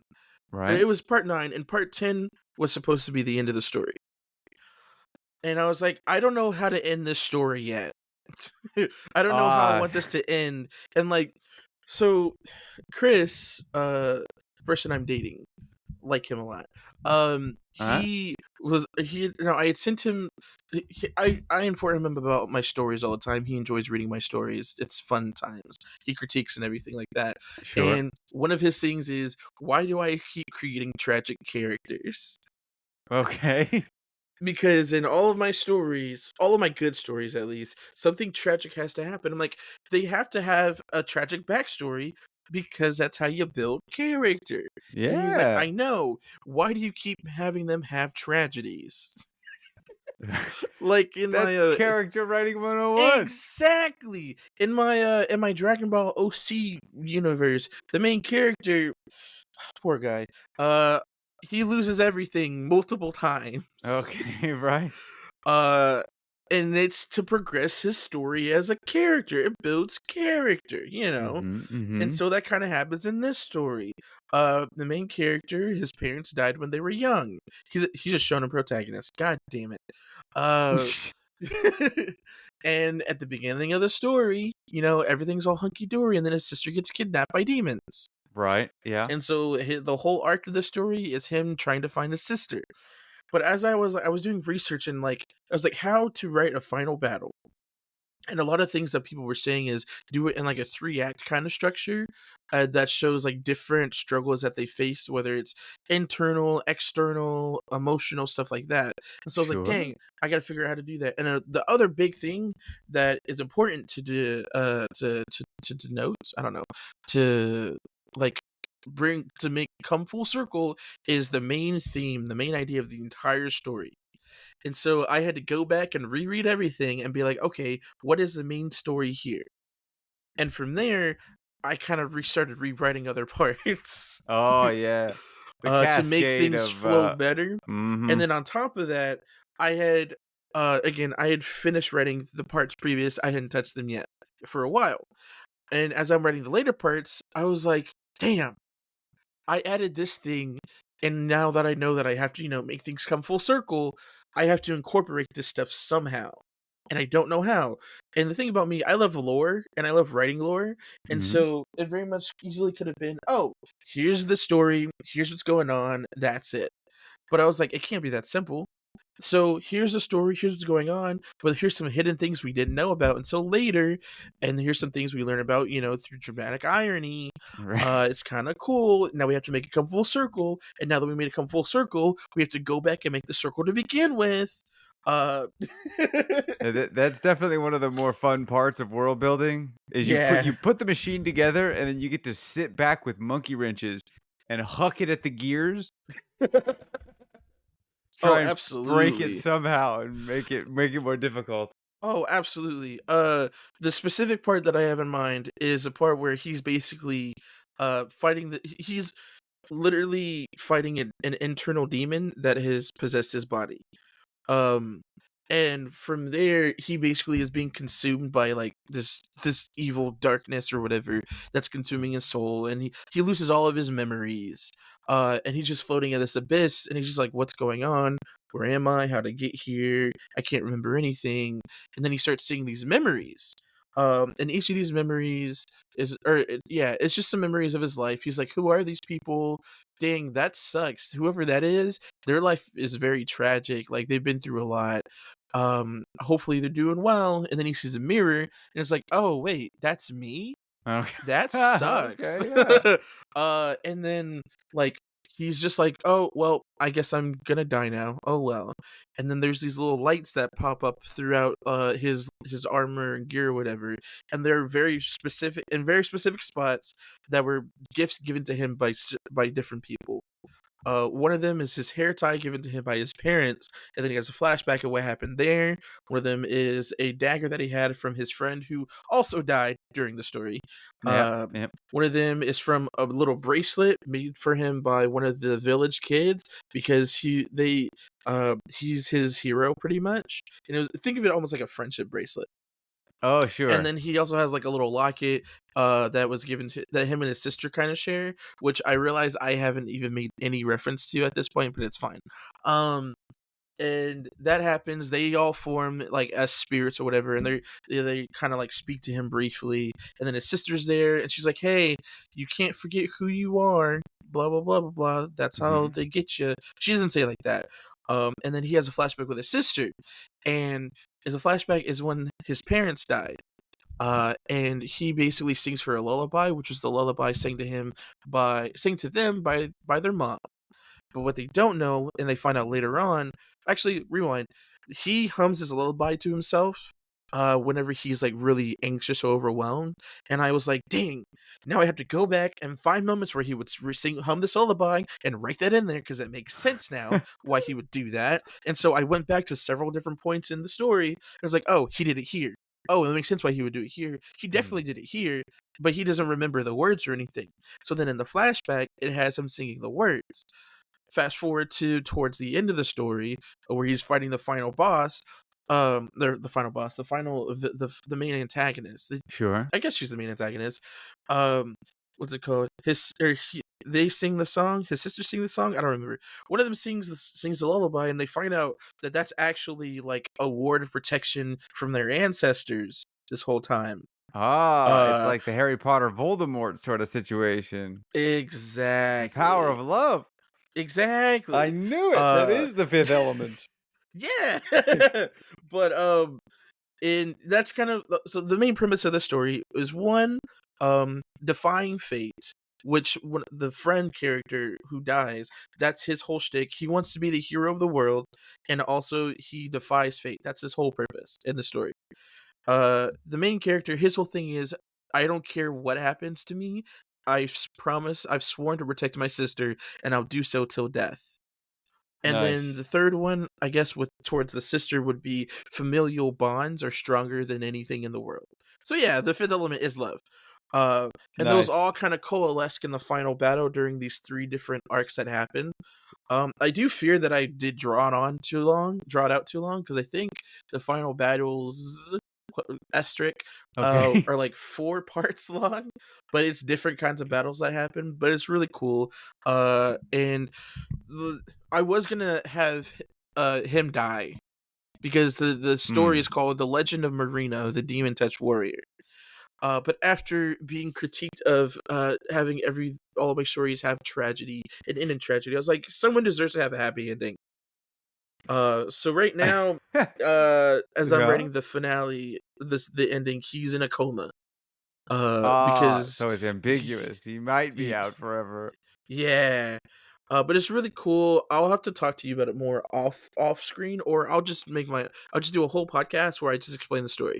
Speaker 1: But
Speaker 2: Right?
Speaker 1: it was part 9 and part 10 was supposed to be the end of the story. And I was like, I don't know how to end this story yet. I don't know how I
Speaker 2: Ah,
Speaker 1: want this to end. And like so Chris, the person I'm dating, like him a lot.
Speaker 2: huh?
Speaker 1: I had sent him. I inform him about my stories all the time. He enjoys reading my stories. It's fun times. He critiques and everything like that.
Speaker 2: Sure.
Speaker 1: And one of his things is, why do I keep creating tragic characters?
Speaker 2: Okay.
Speaker 1: Because in all of my stories, all of my good stories at least, something tragic has to happen. I'm like, they have to have a tragic backstory because that's how you build character. And he was like,
Speaker 2: Yeah.
Speaker 1: I know. Why do you keep having them have tragedies? Like in
Speaker 2: That's
Speaker 1: my
Speaker 2: character writing 101.
Speaker 1: exactly in my Dragon Ball OC universe, the main character, poor guy, he loses everything multiple times.
Speaker 2: Okay, right.
Speaker 1: Uh, and it's to progress his story as a character. It builds character, you know?
Speaker 2: Mhm,
Speaker 1: And
Speaker 2: mhm.
Speaker 1: so that kind of happens in this story. The main character, his parents died when they were young. He's a shonen protagonist. God damn it. Uh, and at the beginning of the story, you know, everything's all hunky dory, and then his sister gets kidnapped by demons.
Speaker 2: Right, yeah.
Speaker 1: And so the whole arc of the story is him trying to find his sister. But as I was doing research and like I was like, how to write a final battle. And a lot of things that people were saying is do it in like a 3 act kind of structure that shows like different struggles that they face, whether it's internal, external, emotional, stuff like that. And so I was like,
Speaker 2: Sure.
Speaker 1: dang, I got to figure out how to do that. And the other big thing that is important to do, to denote, I don't know, to like bring to make come full circle is the main theme, the main idea of the entire story. And so I had to go back and reread everything and be like, okay, what is the main story here? And from there, I kind of restarted rewriting other parts
Speaker 2: Oh, yeah. The
Speaker 1: to make
Speaker 2: cascade
Speaker 1: things
Speaker 2: of,
Speaker 1: flow better. And
Speaker 2: mhm.
Speaker 1: then on top of that, I had again, I had finished writing the parts previous. I hadn't touched them yet for a while. And as I'm writing the later parts, I was like, damn, I added this thing, and now that I know that I have to, you know, make things come full circle, I have to incorporate this stuff somehow. And I don't know how. And the thing about me, I love lore and I love writing lore. And
Speaker 2: Mhm.
Speaker 1: so it very much easily could have been, oh, here's the story, here's what's going on, that's it. But I was like, it can't be that simple. So here's the story, here's what's going on, but here's some hidden things we didn't know about until later, and here's some things we learn about, you know, through dramatic irony.
Speaker 2: Right.
Speaker 1: It's kind of cool. Now we have to make it come full circle, and now that we made it come full circle, we have to go back and make the circle to begin with. Uh,
Speaker 2: That's definitely one of the more fun parts of world building, is
Speaker 1: yeah.
Speaker 2: you put the machine together, and then you get to sit back with monkey wrenches and huck it at the gears,
Speaker 1: Oh,
Speaker 2: try and break it
Speaker 1: absolutely.
Speaker 2: somehow and make it more difficult.
Speaker 1: Oh, absolutely. The specific part that I have in mind is a part where he's basically fighting he's literally fighting an internal demon that has possessed his body. Um, and from there, he basically is being consumed by like this evil darkness or whatever that's consuming his soul, and he loses all of his memories. And he's just floating in this abyss, and he's just like, "What's going on? Where am I? How to get here? I can't remember anything." And then he starts seeing these memories. And each of these memories yeah, it's just some memories of his life. He's like, "Who are these people? Dang, that sucks. Whoever that is, their life is very tragic. Like they've been through a lot. Hopefully they're doing well." And then he sees a mirror, and it's like, "Oh wait, that's me."
Speaker 2: Okay.
Speaker 1: That sucks.
Speaker 2: Okay, yeah.
Speaker 1: And then, like, he's just like, "Oh, well, I guess I'm gonna die now. Oh, well." And then there's these little lights that pop up throughout, his armor and gear or whatever, and they're very specific spots that were gifts given to him by different people. One of them is his hair tie given to him by his parents, and then he has a flashback of what happened there. One of them is a dagger that he had from his friend who also died during the story.
Speaker 2: Yep,
Speaker 1: Uh,
Speaker 2: yep.
Speaker 1: One of them is from a little bracelet made for him by one of the village kids because he's his hero pretty much. And think of it almost like a friendship bracelet.
Speaker 2: Oh,
Speaker 1: And
Speaker 2: sure.
Speaker 1: then he also has like a little locket that was given to that him and his sister kind of share, which I realize I haven't even made any reference to at this point, but it's fine. Um and that happens, they all form like as spirits or whatever, and they kind of like speak to him briefly, and then his sister's there and she's like, "Hey, you can't forget who you are, blah blah blah blah blah, that's how
Speaker 2: Mhm.
Speaker 1: they get you." She doesn't say it like that. And then he has a flashback with his sister, and his flashback is when his parents died. And he basically sings her a lullaby, which was the lullaby sang to them by their mom. But what they don't know, and they find out later on, actually, rewind, he hums his lullaby to himself whenever he's like really anxious or overwhelmed. And I was like, dang, now I have to go back and find moments where he would hum this lullaby and write that in there because it makes sense now why he would do that. And so I went back to several different points in the story. I was like, oh, he did it here. Oh, it makes sense why he would do it here. He definitely
Speaker 2: Mm.
Speaker 1: did it here, but he doesn't remember the words or anything. So then in the flashback, it has him singing the words. Fast forward to towards the end of the story where he's fighting the final boss, the final boss, the main antagonist.
Speaker 2: Sure.
Speaker 1: I guess she's the main antagonist. What's it called? They sing the song. His sister sing the song. I don't remember. One of them sings the lullaby, and they find out that that's actually like a ward of protection from their ancestors this whole time.
Speaker 2: Ah, it's
Speaker 1: Uh,
Speaker 2: like the Harry Potter Voldemort sort of situation. The power
Speaker 1: exactly,
Speaker 2: of love. I
Speaker 1: exactly.
Speaker 2: knew it. That
Speaker 1: Uh,
Speaker 2: is the fifth element.
Speaker 1: yeah, but and that's kind of so the main premise of the story is one, defying fate, which when the friend character who dies, that's his whole shtick. He wants to be the hero of the world, and also he defies fate. That's his whole purpose in the story. The main character, his whole thing is, I don't care what happens to me. I've sworn to protect my sister, and I'll do so till death. And then the
Speaker 2: Nice.
Speaker 1: third one, I guess, with towards the sister would be familial bonds are stronger than anything in the world. So yeah, the fifth element is love. And those
Speaker 2: Nice.
Speaker 1: all kind of coalesce in the final battle during these three different arcs that happen. I do fear that I did draw it out too long, because I think the final battles asterisk
Speaker 2: Okay.
Speaker 1: are like 4 parts long, but it's different kinds of battles that happen. But it's really cool. And the I was gonna have him die because the story is
Speaker 2: Hmm.
Speaker 1: called The Legend of Marino, the Demon Touch Warrior. But after being critiqued of having every all of my stories have tragedy and end in tragedy, I was like, someone deserves to have a happy ending. So right now, as I'm
Speaker 2: Yeah.
Speaker 1: writing the finale, the ending, he's in a coma.
Speaker 2: Ah,
Speaker 1: Because
Speaker 2: so it's ambiguous. He might be
Speaker 1: he,
Speaker 2: out forever.
Speaker 1: yeah. But it's really cool. I'll have to talk to you about it more off screen, or I'll just do a whole podcast where I just explain the story.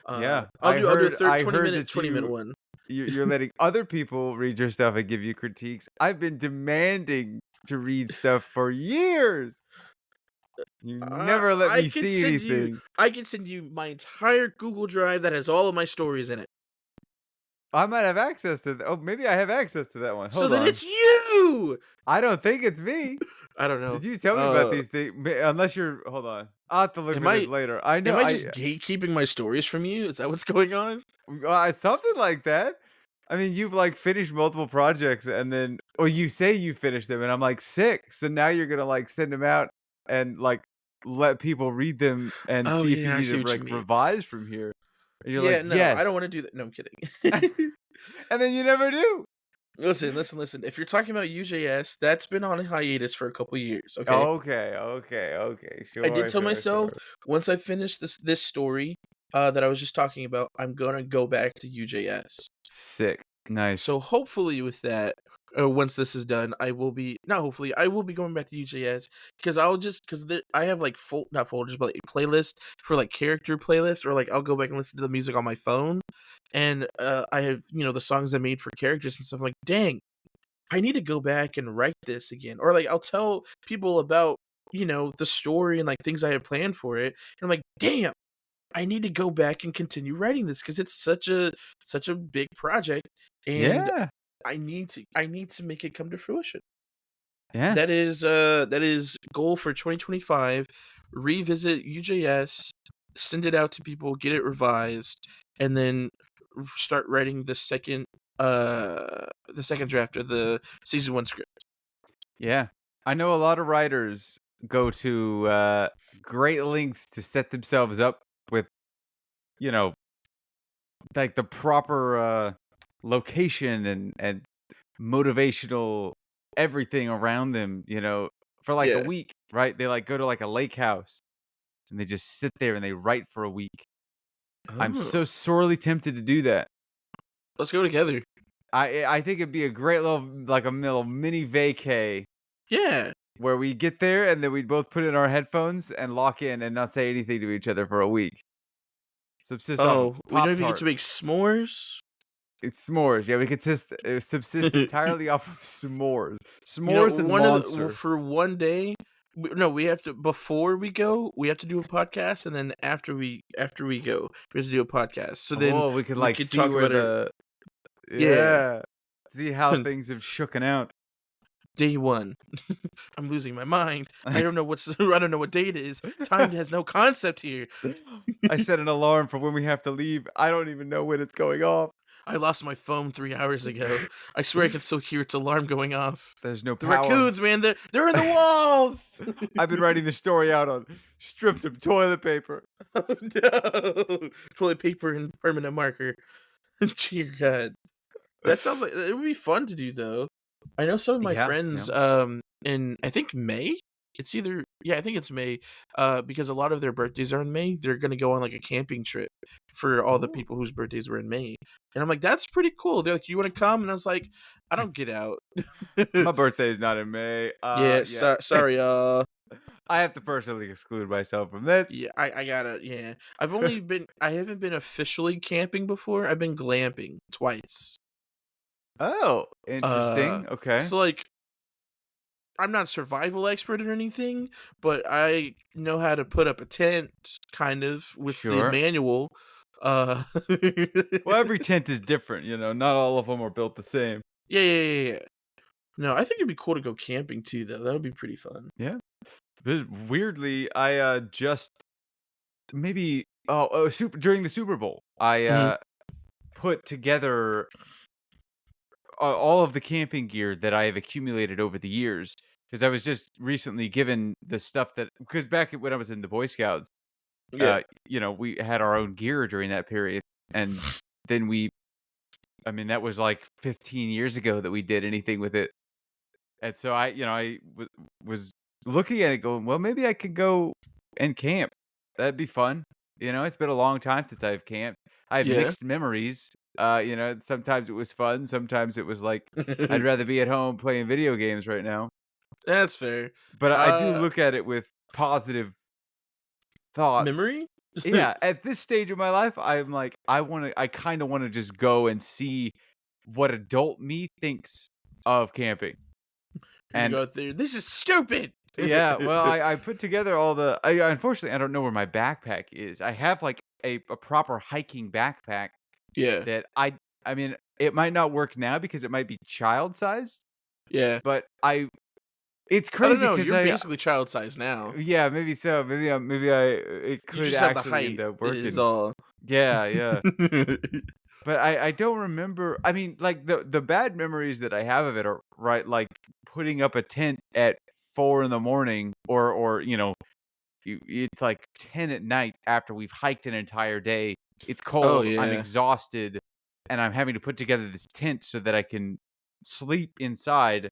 Speaker 2: Yeah,
Speaker 1: I'll do a
Speaker 2: I
Speaker 1: 20
Speaker 2: heard
Speaker 1: minute
Speaker 2: that
Speaker 1: 20-minute one.
Speaker 2: you're letting other people read your stuff and give you critiques. I've been demanding to read stuff for years. You never let me see anything.
Speaker 1: I can send you my entire Google Drive that has all of my stories in it.
Speaker 2: I might have access to oh, maybe I have access to that one.
Speaker 1: So
Speaker 2: Hold
Speaker 1: then
Speaker 2: on.
Speaker 1: it's you.
Speaker 2: I don't think it's me.
Speaker 1: I don't know.
Speaker 2: Did you tell me about these things? Unless you're hold on. I'll have to look
Speaker 1: Am
Speaker 2: for this
Speaker 1: I
Speaker 2: later. I know
Speaker 1: am I just gatekeeping my stories from you? Is that what's going on?
Speaker 2: something like that. I mean, you've like finished multiple projects and then or you say you finished them and I'm like sick. So now you're going to like send them out and like let people read them and
Speaker 1: Oh
Speaker 2: see if you
Speaker 1: yeah, I
Speaker 2: need to
Speaker 1: see what you
Speaker 2: like
Speaker 1: mean.
Speaker 2: revise from here. And you're like,
Speaker 1: Yeah, no, I don't
Speaker 2: "Yes."
Speaker 1: wanna do that. No, I'm kidding.
Speaker 2: And then you never do.
Speaker 1: Listen, listen, listen. If you're talking about UJS, that's been on a hiatus for a couple years, okay?
Speaker 2: Okay, okay, okay.
Speaker 1: I did
Speaker 2: Sure,
Speaker 1: tell
Speaker 2: sure,
Speaker 1: myself
Speaker 2: sure.
Speaker 1: once I finish this story, that I was just talking about, I'm gonna go back to UJS.
Speaker 2: Sick. Nice.
Speaker 1: So hopefully with that, once this is done, I will be not hopefully, I will be going back to UJS because I'll just because I have like not folders, but like playlists for like character playlists, or like I'll go back and listen to the music on my phone, and I have the songs I made for characters and stuff. I'm like, dang, I need to go back and write this again, or like I'll tell people about the story and like things I have planned for it, and I'm like, damn. I need to go back and continue writing this because it's such a big project, and
Speaker 2: Yeah.
Speaker 1: I need to make it come to fruition.
Speaker 2: Yeah.
Speaker 1: That is goal for 2025. Revisit UJS, send it out to people, get it revised, and then start writing the second draft of the season 1 script.
Speaker 2: Yeah. I know a lot of writers go to great lengths to set themselves up with, you know, like the proper location and motivational everything around them, for like a
Speaker 1: Yeah.
Speaker 2: week, right? They like go to like a lake house and they just sit there and they write for a week. I'm
Speaker 1: Oh,
Speaker 2: so sorely tempted to do that.
Speaker 1: let's go together.
Speaker 2: I think it'd be a great little like a little mini vacay
Speaker 1: Yeah.
Speaker 2: where we get there and then we'd both put in our headphones and lock in and not say anything to each other for a week. Subsist off of
Speaker 1: Oh, we don't
Speaker 2: Pop
Speaker 1: even get to make
Speaker 2: Tarts.
Speaker 1: s'mores.
Speaker 2: It's s'mores. Yeah, we could subsist entirely off of s'mores.
Speaker 1: You know,
Speaker 2: S'mores and
Speaker 1: one of the
Speaker 2: Monster.
Speaker 1: for one day, no, we have to before we go, we have to do a podcast, and then after we go, we have to do a podcast. So then
Speaker 2: Oh, we could
Speaker 1: we
Speaker 2: like
Speaker 1: could
Speaker 2: see
Speaker 1: talk
Speaker 2: where
Speaker 1: about it.
Speaker 2: the
Speaker 1: Yeah,
Speaker 2: yeah, see how things have shooken out.
Speaker 1: day one. I'm losing my mind. I don't know I don't know what day it is. Time has no concept here.
Speaker 2: I set an alarm for when we have to leave. I don't even know when it's going off.
Speaker 1: I lost my phone 3 hours ago. I swear I can still hear its alarm going off.
Speaker 2: There's no
Speaker 1: The
Speaker 2: power.
Speaker 1: raccoons, man, they're in the walls.
Speaker 2: I've been writing the story out on strips of toilet paper.
Speaker 1: Oh no! Toilet paper and permanent marker. Dear God. That sounds like it would be fun to do though. I know some of my
Speaker 2: Yeah,
Speaker 1: friends
Speaker 2: yeah.
Speaker 1: in I think May. It's either yeah, I think it's May. Because a lot of their birthdays are in May, they're gonna go on like a camping trip for all the
Speaker 2: Oh.
Speaker 1: people whose birthdays were in May. And I'm like, that's pretty cool. They're like, you wanna come? And I was like, I don't get out.
Speaker 2: My birthday's not in May.
Speaker 1: Yeah,
Speaker 2: Yeah.
Speaker 1: sorry,
Speaker 2: I have to personally exclude myself from this.
Speaker 1: yeah, I gotta yeah. I haven't been officially camping before. I've been glamping twice.
Speaker 2: Oh,
Speaker 1: Uh
Speaker 2: interesting. Okay.
Speaker 1: so like I'm not a survival expert or anything, but I know how to put up a tent, kind of, with the
Speaker 2: Sure.
Speaker 1: manual. Uh,
Speaker 2: Well, every tent is different, not all of them are built the same.
Speaker 1: yeah, yeah, yeah, yeah. No, I think it'd be cool to go camping too, though. That would be pretty fun.
Speaker 2: Yeah. Weirdly, I just maybe super during the Super Bowl, I
Speaker 1: Mhm.
Speaker 2: put together all of the camping gear that I have accumulated over the years because I was just recently given the stuff that because back when I was in the Boy Scouts,
Speaker 1: Yeah,
Speaker 2: we had our own gear during that period, and then I mean, that was like 15 years ago that we did anything with it, and so was looking at it going, well, maybe I could go and camp. That'd be fun. It's been a long time since I've camped. I have
Speaker 1: yeah.
Speaker 2: mixed memories. Sometimes it was fun. Sometimes it was like I'd rather be at home playing video games right now.
Speaker 1: That's fair.
Speaker 2: But I do
Speaker 1: Uh,
Speaker 2: look at it with positive thoughts.
Speaker 1: memory?
Speaker 2: Yeah, at this stage of my life, I'm like, I kind of want to just go and see what adult me thinks of camping.
Speaker 1: You're gonna
Speaker 2: And
Speaker 1: go out there. This is stupid.
Speaker 2: yeah, well, I put together unfortunately, I don't know where my backpack is. I have like a proper hiking backpack
Speaker 1: Yeah,
Speaker 2: that I mean, it might not work now because it might be child sized,
Speaker 1: yeah.
Speaker 2: but it's
Speaker 1: I don't
Speaker 2: crazy
Speaker 1: know.
Speaker 2: because
Speaker 1: You're basically child size now.
Speaker 2: yeah, maybe so. It
Speaker 1: You
Speaker 2: could
Speaker 1: just have the
Speaker 2: actually end
Speaker 1: height.
Speaker 2: up
Speaker 1: Is
Speaker 2: working.
Speaker 1: all.
Speaker 2: Yeah, yeah. But I don't remember. I mean, like the bad memories that I have of it are right, like putting up a tent at 4 in the morning, or it's like 10 at night after we've hiked an entire day, It's
Speaker 1: Oh,
Speaker 2: cold, I'm
Speaker 1: yeah.
Speaker 2: exhausted, and I'm having to put together this tent so that I can sleep inside,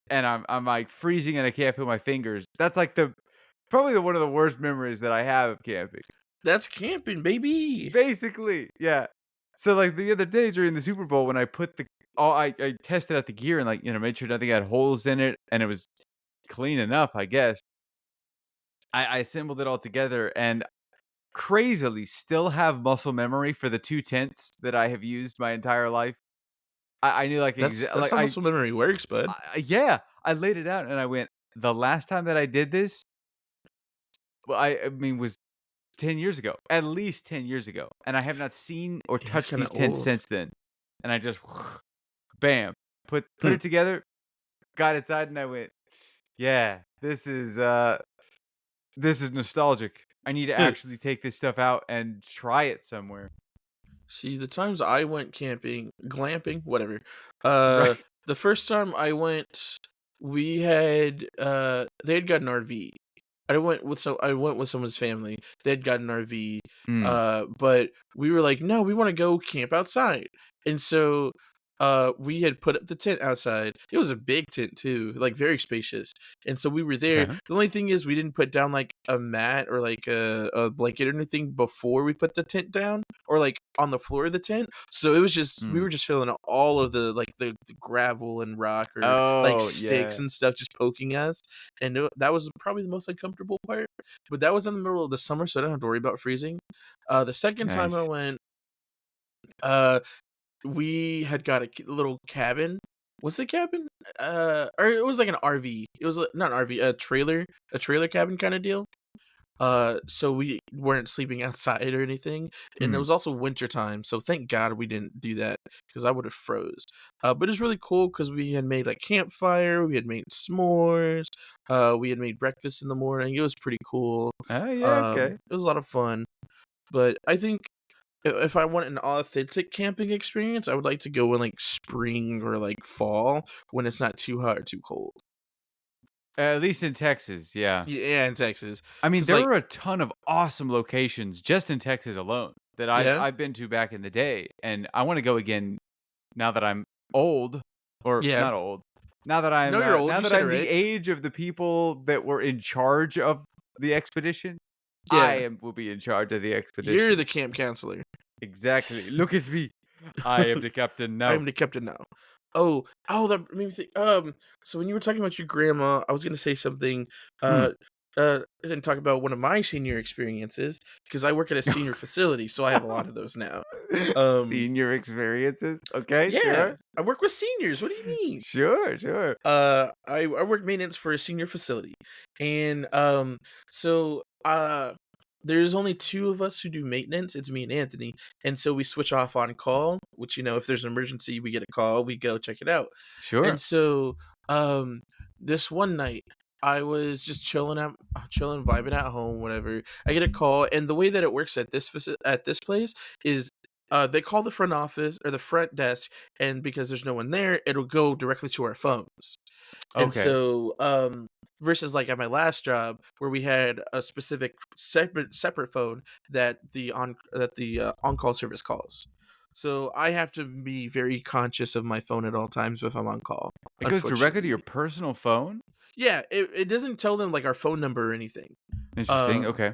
Speaker 2: and I'm, like, freezing and I can't feel my fingers. That's, like, the probably the one of the worst memories that I have of camping.
Speaker 1: That's camping, baby.
Speaker 2: Basically, yeah. So, like, the other day during the Super Bowl when I put the I tested out the gear and, like, made sure nothing had holes in it, and it was clean enough, I guess. I assembled it all together and crazily still have muscle memory for the 2 tents that I have used my entire life. I knew, like,
Speaker 1: That's how muscle memory works, bud.
Speaker 2: yeah, I laid it out and I went, "The last time that I did this, well, I mean, was 10 years ago, at least 10 years ago, and I have not seen or
Speaker 1: Yeah, it's
Speaker 2: touched
Speaker 1: kinda
Speaker 2: these tents
Speaker 1: old.
Speaker 2: since then." And I just bam, put
Speaker 1: Hmm.
Speaker 2: it together, got inside, and I went, "Yeah, this is nostalgic. I need to actually take this stuff out and try it somewhere."
Speaker 1: See, the times I went camping, glamping, whatever.
Speaker 2: Right.
Speaker 1: The first time I went, we had they had got an RV. I went with someone's family. They had got an RV.
Speaker 2: Mm,
Speaker 1: But we were like, no, we want to go camp outside. And so we had put up the tent outside. It was a big tent too, like very spacious. And so we were there.
Speaker 2: okay.
Speaker 1: The only thing is we didn't put down like a mat or like a blanket or anything before we put the tent down or like on the floor of the tent. So it was just we
Speaker 2: Mm.
Speaker 1: were just feeling all of the gravel and rock or like
Speaker 2: Oh,
Speaker 1: sticks
Speaker 2: yeah.
Speaker 1: and stuff just poking us. And that was probably the most uncomfortable part. But that was in the middle of the summer, so I don't have to worry about freezing. The second time I
Speaker 2: Nice.
Speaker 1: went, uh, we had got a little cabin. Was it a cabin? Or it was like an RV. It was not an RV, a trailer cabin kind of deal. So we weren't sleeping outside or anything, and it
Speaker 2: Mm.
Speaker 1: was also winter time, so thank God we didn't do that because I would have froze. But it's really cool because we had made like campfire, we had made s'mores, we had made breakfast in the morning. It was pretty cool.
Speaker 2: Oh, yeah, okay.
Speaker 1: It was a lot of fun. But I think if I want an authentic camping experience, I would like to go in like spring or like fall when it's not too hot or too cold.
Speaker 2: At least in Texas, yeah.
Speaker 1: Yeah, in Texas,
Speaker 2: I mean,
Speaker 1: because
Speaker 2: there
Speaker 1: like
Speaker 2: are a ton of awesome locations just in Texas alone that I've
Speaker 1: yeah,
Speaker 2: I've been to back in the day, and I wanna go again now that I'm old, or
Speaker 1: yeah.
Speaker 2: not old,
Speaker 1: No, you're old.
Speaker 2: now
Speaker 1: You
Speaker 2: that
Speaker 1: said it
Speaker 2: I'm the
Speaker 1: right.
Speaker 2: age of the people that were in charge of the expedition,
Speaker 1: Yeah.
Speaker 2: will be in charge of the
Speaker 1: You're
Speaker 2: expedition.
Speaker 1: the camp counselor.
Speaker 2: Exactly. Look at me. I am the captain now.
Speaker 1: I'm the captain now. That made me think. So when you were talking about your grandma, I was gonna say something.
Speaker 2: Mm.
Speaker 1: Uh, I didn't talk about one of my senior experiences because I work at a senior facility, so I have a lot of those now. Um,
Speaker 2: Senior experiences. Okay,
Speaker 1: yeah,
Speaker 2: sure.
Speaker 1: I work with seniors. What do you mean?
Speaker 2: Sure, sure.
Speaker 1: I work maintenance for a senior facility, and so there's only two of us who do maintenance. It's me and Anthony, and so we switch off on call. Which if there's an emergency, we get a call, we go check it out. And
Speaker 2: Sure.
Speaker 1: so um, this one night. I was just chilling, vibing at home, whatever. I get a call, and the way that it works at at this place is, they call the front office or the front desk, and because there's no one there, it'll go directly to our phones. And
Speaker 2: Okay.
Speaker 1: so, versus like at my last job where we had a specific separate phone that the on-call service calls. So I have to be very conscious of my phone at all times if I'm on call,
Speaker 2: It goes directly to your
Speaker 1: unfortunately.
Speaker 2: personal phone?
Speaker 1: Yeah, it doesn't tell them like our phone number or anything.
Speaker 2: Interesting,
Speaker 1: Um,
Speaker 2: okay.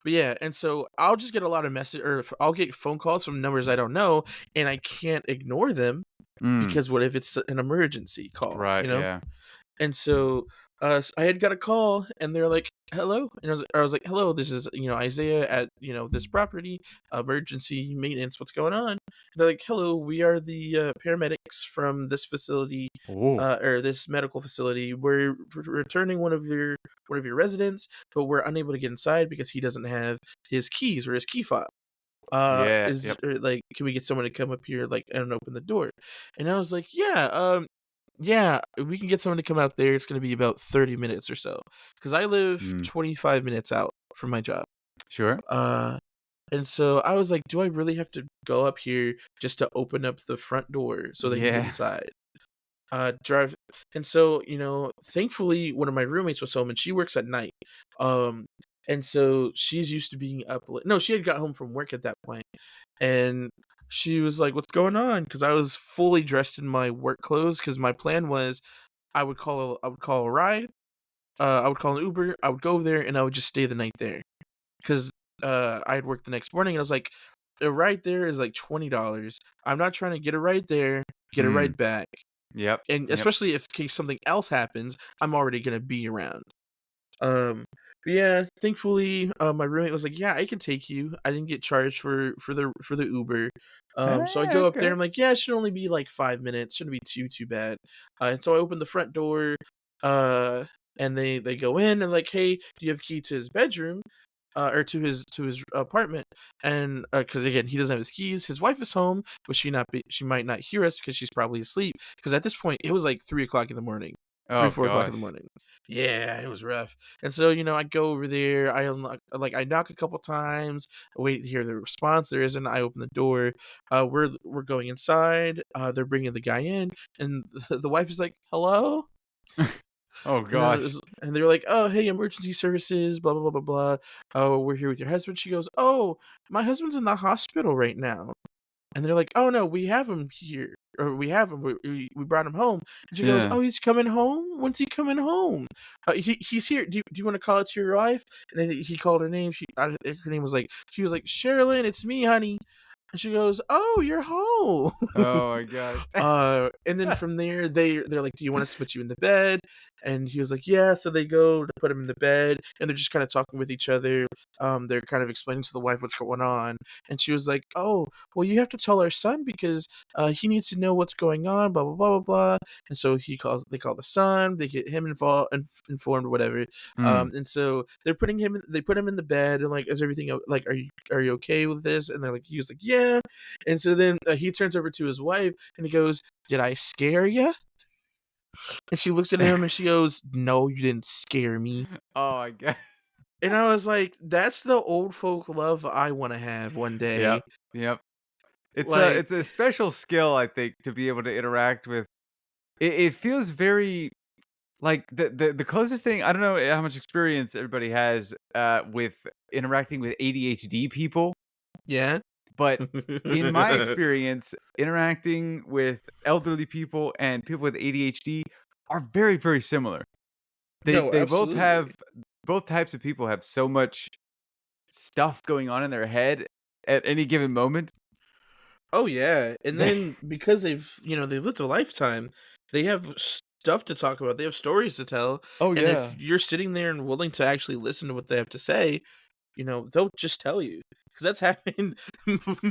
Speaker 1: but yeah, and so I'll just get a lot of I'll get phone calls from numbers I don't know, and I can't ignore them
Speaker 2: Mm.
Speaker 1: because what if it's an emergency call,
Speaker 2: Right, yeah.
Speaker 1: And so, I had got a call, and they're like, "Hello," and I was like, "Hello, this is Isaiah at this property, emergency maintenance. What's going on?" They're like, "Hello, we are the paramedics from this facility,
Speaker 2: Oh,
Speaker 1: or this medical facility. We're returning one of your residents, but we're unable to get inside because he doesn't have his keys or his key fob.
Speaker 2: yeah,
Speaker 1: Is
Speaker 2: yep.
Speaker 1: or, like, can we get someone to come up here, like, and open the door?" And I was like, yeah, we can get someone to come out there. It's gonna be about 30 minutes or so, because I live
Speaker 2: Mm.
Speaker 1: 25 minutes out from my job.
Speaker 2: Sure.
Speaker 1: Uh, and so I was like, do I really have to go up here just to open up the front door so they can get
Speaker 2: Yeah.
Speaker 1: inside? Drive and so, thankfully, one of my roommates was home, and she works at night. Um, and so she's used to being up late. No, she had got home from work at that point, and she was like, "What's going on?" Because I was fully dressed in my work clothes. Because my plan was I would call a ride, I would call an Uber, I would go over there, and I would just stay the night there. Because I had worked the next morning, and I was like, a ride there is like $20. I'm not trying to get a ride there, get a
Speaker 2: Mm.
Speaker 1: ride back,
Speaker 2: Yep.
Speaker 1: and
Speaker 2: Yep.
Speaker 1: especially if in case something else happens, I'm already gonna be around. But yeah, thankfully, my roommate was like, "Yeah, I can take you." I didn't get charged for the Uber. So I go up there.
Speaker 2: Okay.
Speaker 1: I'm like, "Yeah, it should only be like 5 minutes. Shouldn't be too bad." And so I open the front door, uh, and they go in and like, "Hey, do you have a key to his bedroom?" Or to his apartment, and because again he doesn't have his keys. His wife is home, but she might not hear us because she's probably asleep. Because at this point it was like 3 o'clock in the morning,
Speaker 2: Oh
Speaker 1: 4 o'clock in the
Speaker 2: gosh.
Speaker 1: morning. Yeah, it was rough. And so I go over there. I unlock, like I knock a couple times. I wait to hear the response. There isn't. I open the door. We're going inside. They're bringing the guy in, and the wife is like, "Hello."
Speaker 2: Oh
Speaker 1: And
Speaker 2: gosh.
Speaker 1: and they're like, "Oh, hey, emergency services, blah blah blah blah blah. Oh, we're here with your husband." She goes, "Oh, my husband's in the hospital right now." And they're like, "Oh no, we have him here, or we have him. We brought him home." And she goes,
Speaker 2: Yeah.
Speaker 1: "Oh, he's coming home. When's he coming home? He's here. Do you want to call it to your wife?" And then he called her name. Her name was like she was like Sherilyn. It's me, honey. And she goes, "Oh, you're home."
Speaker 2: Oh my gosh.
Speaker 1: And then from there, they're like, "Do you want us to put you in the bed?" And he was like, "Yeah." So they go to put him in the bed, and they're just kind of talking with each other. They're kind of explaining to the wife what's going on, and she was like, "Oh, well, you have to tell our son because he needs to know what's going on." Blah blah blah blah blah. And so they call the son, they get him involved, informed, whatever.
Speaker 2: Mm.
Speaker 1: And so they put him in the bed, and like, is everything like, are you okay with this? And they're like, he was like, yeah. And so then he turns over to his wife and he goes, "Did I scare you?" And she looks at him and she goes, "No, you didn't scare me."
Speaker 2: Oh my god.
Speaker 1: And I was like, that's the old folk love I want to have one day.
Speaker 2: Yep. Yep.
Speaker 1: Like,
Speaker 2: It's a special skill, I think, to be able to interact with. It feels very like the closest thing. I don't know how much experience everybody has with interacting with ADHD people,
Speaker 1: yeah.
Speaker 2: but in my experience, interacting with elderly people and people with ADHD are very, very similar.
Speaker 1: No,
Speaker 2: They both
Speaker 1: absolutely.
Speaker 2: have both types of people have so much stuff going on in their head at any given moment.
Speaker 1: Oh yeah. And
Speaker 2: They
Speaker 1: then because they've lived a lifetime, they have stuff to talk about. They have stories to tell.
Speaker 2: Oh
Speaker 1: And if
Speaker 2: yeah.
Speaker 1: you're sitting there and willing to actually listen to what they have to say, they'll just tell you because that's happened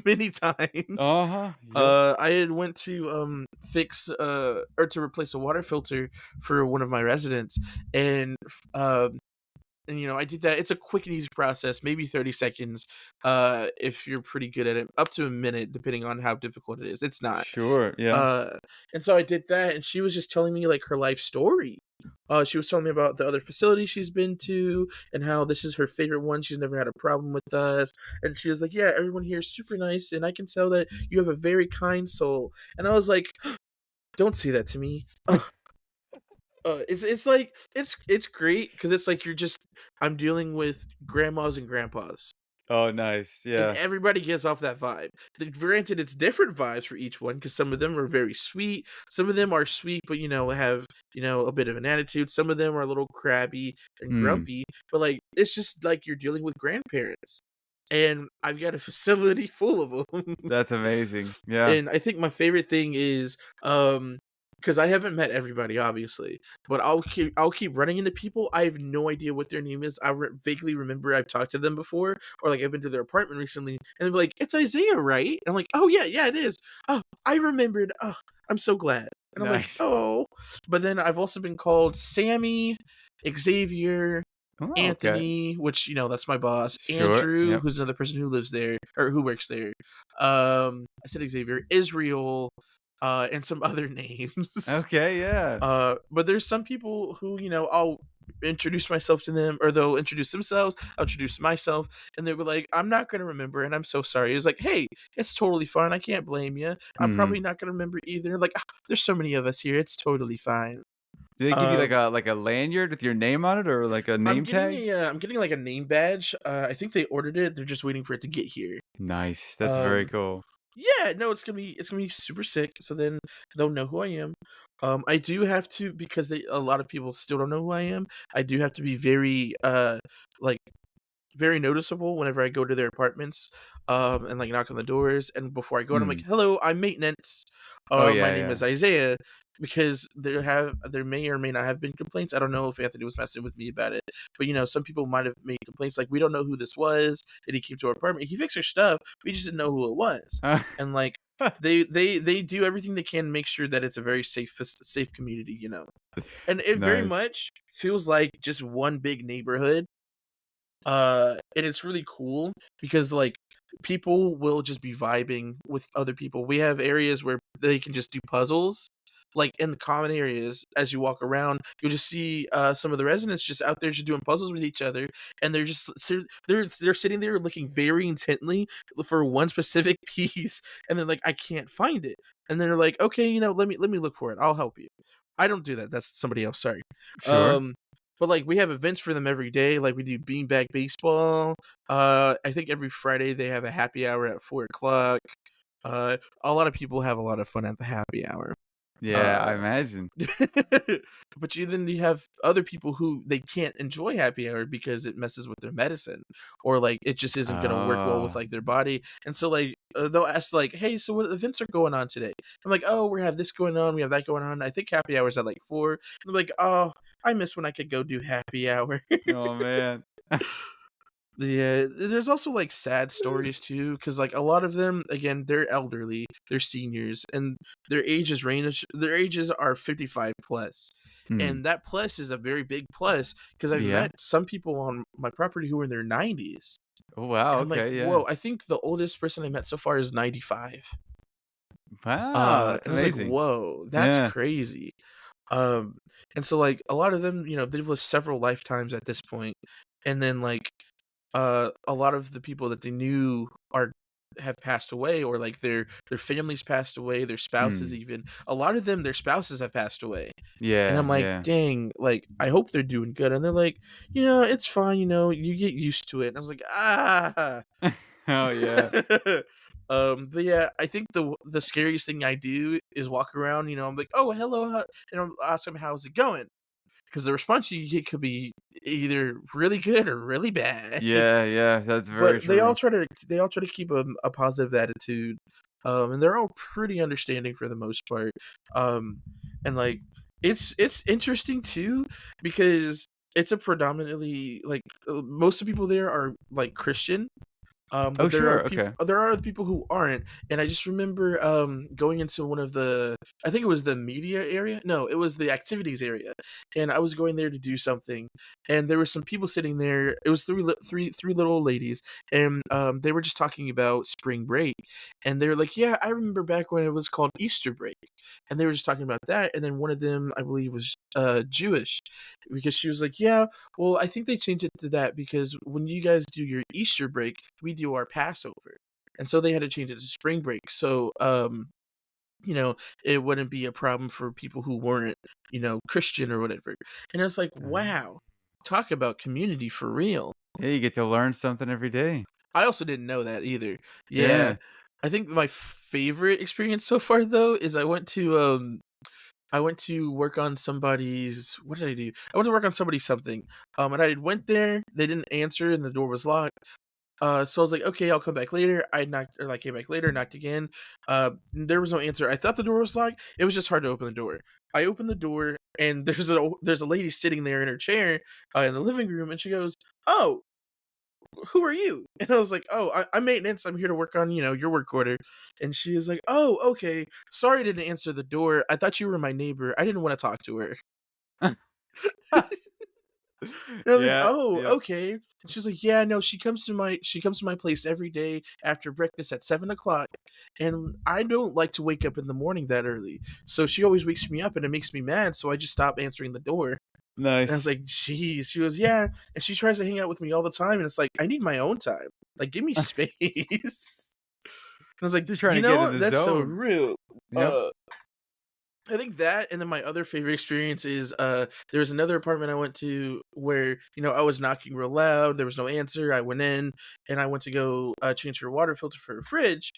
Speaker 1: many times.
Speaker 2: Uh-huh. Yep.
Speaker 1: I had went to fix or to replace a water filter for one of my residents, and I did that. It's a quick and easy process, maybe 30 seconds, if you're pretty good at it, up to a minute, depending on how difficult it is. It's not.
Speaker 2: Sure. Yeah.
Speaker 1: Uh, and so I did that, and she was just telling me like her life story. She was telling me about the other facilities she's been to and how this is her favorite one. She's never had a problem with us. And she was like, "Yeah, everyone here is super nice, and I can tell that you have a very kind soul." And I was like, "Don't say that to me." Ugh. It's like it's great because it's like I'm dealing with grandmas and grandpas.
Speaker 2: Oh, nice.
Speaker 1: And
Speaker 2: Yeah.
Speaker 1: everybody gets off that vibe. Granted, it's different vibes for each one because some of them are very sweet. Some of them are sweet, but have a bit of an attitude. Some of them are a little crabby and
Speaker 2: Mm.
Speaker 1: grumpy. But like, it's just like you're dealing with grandparents, and I've got a facility full of them.
Speaker 2: That's amazing. Yeah.
Speaker 1: And I think my favorite thing is, because I haven't met everybody, obviously, but I'll keep running into people. I have no idea what their name is. Vaguely remember I've talked to them before, or like I've been to their apartment recently, and they're like, "It's Isaiah, right?" And I'm like, "Oh yeah, yeah, it is. Oh, I remembered. Oh, I'm so glad." And I'm like,
Speaker 2: Nice.
Speaker 1: "Oh," but then I've also been called Sammy, Xavier,
Speaker 2: Oh, okay.
Speaker 1: Anthony, which that's my boss.
Speaker 2: Sure.
Speaker 1: Andrew,
Speaker 2: Yep.
Speaker 1: who's another person who lives there or who works there. I said Xavier, Israel, and some other names.
Speaker 2: Okay. Yeah.
Speaker 1: But there's some people who I'll introduce myself to them, or they'll introduce themselves. I'll introduce myself, and they'll be like, "I'm not gonna remember, and I'm so sorry." It's like, "Hey, it's totally fine. I can't blame you. I'm
Speaker 2: Mhm.
Speaker 1: probably not gonna remember either." Like, there's so many of us here. It's totally fine.
Speaker 2: Do they give you
Speaker 1: Um,
Speaker 2: like a lanyard with your name on it or like a name tag?
Speaker 1: I'm getting like a name badge. I think they ordered it. They're just waiting for it to get here.
Speaker 2: Nice. That's very
Speaker 1: Um,
Speaker 2: cool.
Speaker 1: yeah, no, it's gonna be super sick. So then they'll know who I am. I do have to because a lot of people still don't know who I am. I do have to be very like very noticeable whenever I go to their apartments, and like knock on the doors. And before I go in, I'm like,
Speaker 2: Mm.
Speaker 1: "Hello, I'm maintenance.
Speaker 2: Oh,
Speaker 1: My
Speaker 2: yeah,
Speaker 1: name
Speaker 2: yeah.
Speaker 1: is Isaiah." Because there may or may not have been complaints. I don't know if Anthony was messing with me about it, but some people might have made complaints like, "We don't know who this was, and he came to our apartment. He fixed our stuff. We just didn't know who it was." And like they do everything they can to make sure that it's a very safe community. And it very
Speaker 2: Nice.
Speaker 1: much feels like just one big neighborhood, and it's really cool because like people will just be vibing with other people. We have areas where they can just do puzzles. Like in the common areas, as you walk around, you'll just see some of the residents just out there just doing puzzles with each other, and they're sitting there looking very intently for one specific piece, and they're like, "I can't find it," and then they're like, "Okay, let me look for it. I'll help you." I don't do that. That's somebody else. Sorry.
Speaker 2: Sure.
Speaker 1: Um, but, like, we have events for them every day, like, we do beanbag baseball, I think every Friday they have a happy hour at 4 o'clock. A lot of people have a lot of fun at the happy hour.
Speaker 2: Yeah, I
Speaker 1: Uh,
Speaker 2: imagine.
Speaker 1: but you have other people who they can't enjoy happy hour because it messes with their medicine, or, like, it just isn't gonna work well with,
Speaker 2: Oh.
Speaker 1: like, their body, and so, like, they'll ask, like, "Hey, so what events are going on today?" I'm like, "Oh, we have this going on, we have that going on, I think happy hour's at, like, 4." They're like, "Oh, I miss when I could go do happy hour."
Speaker 2: Oh, man.
Speaker 1: Yeah, there's also, like, sad stories too, because like, a lot of them, again, they're elderly, they're seniors, and their ages are 55 plus,
Speaker 2: Hmm.
Speaker 1: and that plus is a very big plus because 'cause I've
Speaker 2: Yeah.
Speaker 1: met some people on my property who are in their 90s,
Speaker 2: Oh, wow,
Speaker 1: and I'm like,
Speaker 2: okay, yeah.
Speaker 1: "Whoa," I think the oldest person I met so far is 95.
Speaker 2: Wow, that's
Speaker 1: And I was like,
Speaker 2: amazing.
Speaker 1: "Whoa, that's
Speaker 2: Yeah.
Speaker 1: crazy." Um, and so, like, a lot of them, they've lived several lifetimes at this point, and then, like, a lot of the people that they knew have passed away, or like their families passed away, their spouses
Speaker 2: Mm.
Speaker 1: even. A lot of them, their spouses have passed away. And
Speaker 2: Yeah,
Speaker 1: I'm like,
Speaker 2: yeah.
Speaker 1: dang, like I hope they're doing good. And they're like, it's fine, you get used to it. And I was like, ah.
Speaker 2: Oh, yeah.
Speaker 1: But yeah, I think the scariest thing I do is walk around, I'm like, oh hello, and I'll ask them how's it going, because the response you get could be either really good or really bad.
Speaker 2: Yeah, yeah, that's very
Speaker 1: But
Speaker 2: true.
Speaker 1: they all try to keep a positive attitude, and they're all pretty understanding for the most part. Um, and like it's interesting too because it's a predominantly like most of the people there are like Christian,
Speaker 2: Oh,
Speaker 1: but
Speaker 2: sure, okay.
Speaker 1: there are people who aren't, and I just remember, going into one of I think it was the media area? No, it was the activities area, and I was going there to do something, and there were some people sitting there. It was three little old ladies, and, they were just talking about spring break, and they were like, "Yeah, I remember back when it was called Easter break," and they were just talking about that, and then one of them, I believe, was, Jewish, because she was like, "Yeah, well, I think they changed it to that because when you guys do your Easter break, we do our Passover." And so they had to change it to spring break. So, you know, it wouldn't be a problem for people who weren't, Christian or whatever. And it's like,
Speaker 2: Oh.
Speaker 1: wow, talk about community for real.
Speaker 2: Yeah, you get to learn something every day.
Speaker 1: I also didn't know that either. Yeah.
Speaker 2: Yeah.
Speaker 1: I think my favorite experience so far though is I went to work on somebody's what did I do? I went to work on somebody's something. And I went there, they didn't answer and the door was locked. So I was like, "Okay, I'll come back later." I knocked or, like, came back later, knocked again. There was no answer. I thought the door was locked. It was just hard to open the door. I opened the door, and there's a lady sitting there in her chair, in the living room, and she goes, "Oh, who are you?" And I was like, "Oh, I'm maintenance. I'm here to work on, your work order." And she was like, "Oh, okay. Sorry I didn't answer the door. I thought you were my neighbor. I didn't wanna talk to her." And I was like,
Speaker 2: Yeah,
Speaker 1: "Oh,
Speaker 2: yep.
Speaker 1: okay." And she was like, "Yeah, no, she comes to my place every day after breakfast at 7 o'clock, and I don't like to wake up in the morning that early. So she always wakes me up and it makes me mad, so I just stop answering the door." And I was
Speaker 2: Nice.
Speaker 1: like, "Geez." She goes, "Yeah." And she tries to hang out with me all the time, and it's like, I need my own time. Like, give me space. And I was like,
Speaker 2: Just trying to get in the
Speaker 1: That's so
Speaker 2: zone.
Speaker 1: real."
Speaker 2: Yep.
Speaker 1: Uh I think that, and then my other favorite experience is there was another apartment I went to where, I was knocking real loud, there was no answer. I went in and I went to go change her water filter for her fridge,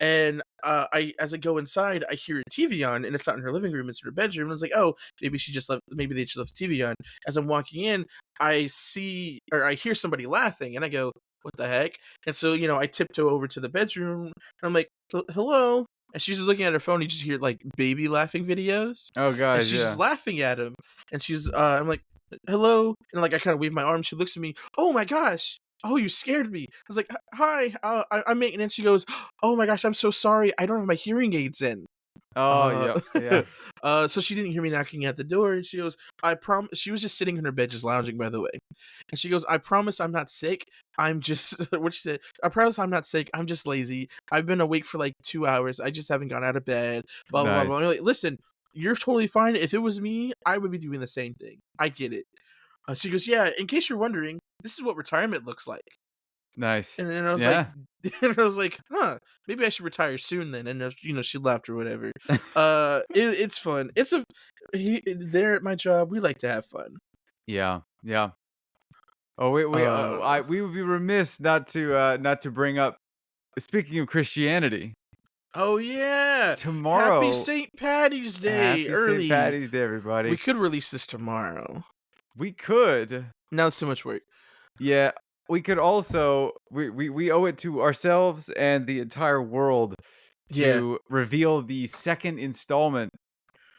Speaker 1: and I as I go inside, I hear a TV on, and it's not in her living room, it's in her bedroom. And I was like, oh, maybe they just left the TV on. As I'm walking in, I hear somebody laughing, and I go, what the heck? And so, I tiptoe over to the bedroom, and I'm like, hello. And she's just looking at her phone. You just hear like baby laughing videos,
Speaker 2: Oh,
Speaker 1: and
Speaker 2: guys,
Speaker 1: she's just
Speaker 2: yeah.
Speaker 1: laughing at him. And I'm like, hello, and like I kind of wave my arm. She looks at me. Oh my gosh! Oh, you scared me. I was like, hi, I'm making. And she goes, oh my gosh, I'm so sorry. I don't have my hearing aids in.
Speaker 2: Oh,
Speaker 1: Uh,
Speaker 2: yep, yeah.
Speaker 1: so she didn't hear me knocking at the door, and she goes, "I promise." She was just sitting in her bed, just lounging, by the way. And she goes, "I promise I'm not sick. I'm just what she said. I promise I'm not sick. I'm just lazy. I've been awake for like 2 hours. I just haven't gone out of bed. Blah blah blah blah." I'm
Speaker 2: Nice.
Speaker 1: like, listen, you're totally fine. If it was me, I would be doing the same thing. I get it. She goes, "Yeah. In case you're wondering, this is what retirement looks like."
Speaker 2: Nice.
Speaker 1: And then I was like,
Speaker 2: Yeah.
Speaker 1: huh, maybe I should retire soon then. And she laughed or whatever. It's fun. There at my job, we like to have fun.
Speaker 2: Yeah, yeah. Oh, we would be remiss not to bring up, speaking of Christianity,
Speaker 1: Oh yeah, happy
Speaker 2: tomorrow.
Speaker 1: St. Patty's Day
Speaker 2: Happy St.
Speaker 1: early.
Speaker 2: Patty's Day,
Speaker 1: We
Speaker 2: everybody.
Speaker 1: could release this tomorrow.
Speaker 2: We could.
Speaker 1: Now it's too much work.
Speaker 2: Yeah, we could also we owe it to ourselves and the entire world
Speaker 1: Yeah,
Speaker 2: to reveal the second installment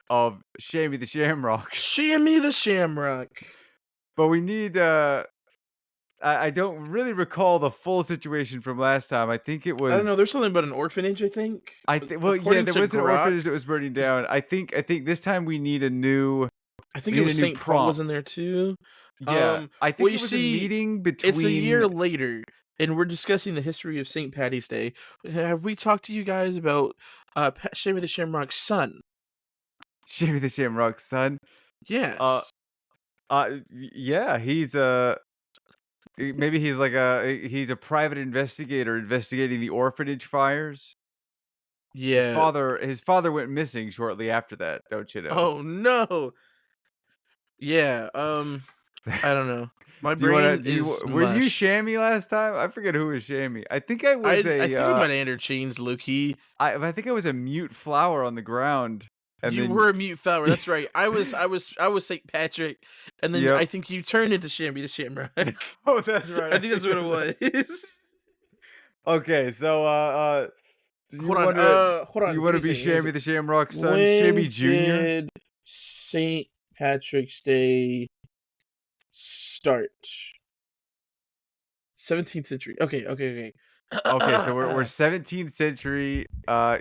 Speaker 2: of Shammie the Shamrock.
Speaker 1: Shammie the Shamrock.
Speaker 2: But we need I don't really recall the full situation from last time. I think it
Speaker 1: I don't know.
Speaker 2: was
Speaker 1: There's something about an orphanage. I think.
Speaker 2: I think well, yeah,
Speaker 1: According
Speaker 2: there
Speaker 1: to
Speaker 2: was an
Speaker 1: Grok,
Speaker 2: orphanage that was burning down. I think this time
Speaker 1: I
Speaker 2: we
Speaker 1: think it
Speaker 2: need a
Speaker 1: was
Speaker 2: new
Speaker 1: St. Paul was in
Speaker 2: prompt.
Speaker 1: there too.
Speaker 2: Yeah, I
Speaker 1: Well,
Speaker 2: think
Speaker 1: you
Speaker 2: it was a
Speaker 1: see,
Speaker 2: meeting
Speaker 1: it's a
Speaker 2: between
Speaker 1: year later, and we're discussing the history of St. Patty's Day. Have we talked to you guys about Shammie the Shamrock's son?
Speaker 2: Shammie the Shamrock's son. Uh,
Speaker 1: Yes.
Speaker 2: yeah, maybe he's like he's a private investigator investigating the orphanage fires.
Speaker 1: Yeah.
Speaker 2: His father went missing shortly after that, don't you know?
Speaker 1: Oh no. Yeah. I don't know. My
Speaker 2: Do you wanna
Speaker 1: brain
Speaker 2: do you
Speaker 1: is
Speaker 2: were you
Speaker 1: mush.
Speaker 2: Shammie last time? I forget who was Shammie. I think I was
Speaker 1: I think we might have interchanged, low key.
Speaker 2: I think I was a mute flower on the ground, and
Speaker 1: You
Speaker 2: then
Speaker 1: were a mute flower. That's right. I was St. Patrick, and then
Speaker 2: yep.
Speaker 1: I think you turned into Shammie the Shamrock.
Speaker 2: Oh, that's right.
Speaker 1: I
Speaker 2: I
Speaker 1: think that's
Speaker 2: think
Speaker 1: what
Speaker 2: I
Speaker 1: it
Speaker 2: was.
Speaker 1: was.
Speaker 2: Okay, so
Speaker 1: Hold on. Hold
Speaker 2: do
Speaker 1: on.
Speaker 2: you
Speaker 1: Give
Speaker 2: want
Speaker 1: me
Speaker 2: to
Speaker 1: a
Speaker 2: be
Speaker 1: second. Give me a
Speaker 2: Shammie
Speaker 1: second.
Speaker 2: the Shamrock's son, Shammie
Speaker 1: When
Speaker 2: Junior?
Speaker 1: did St. Patrick's Day start? 17th century. Okay. Okay.
Speaker 2: Okay, so we're
Speaker 1: Okay.
Speaker 2: 17th century.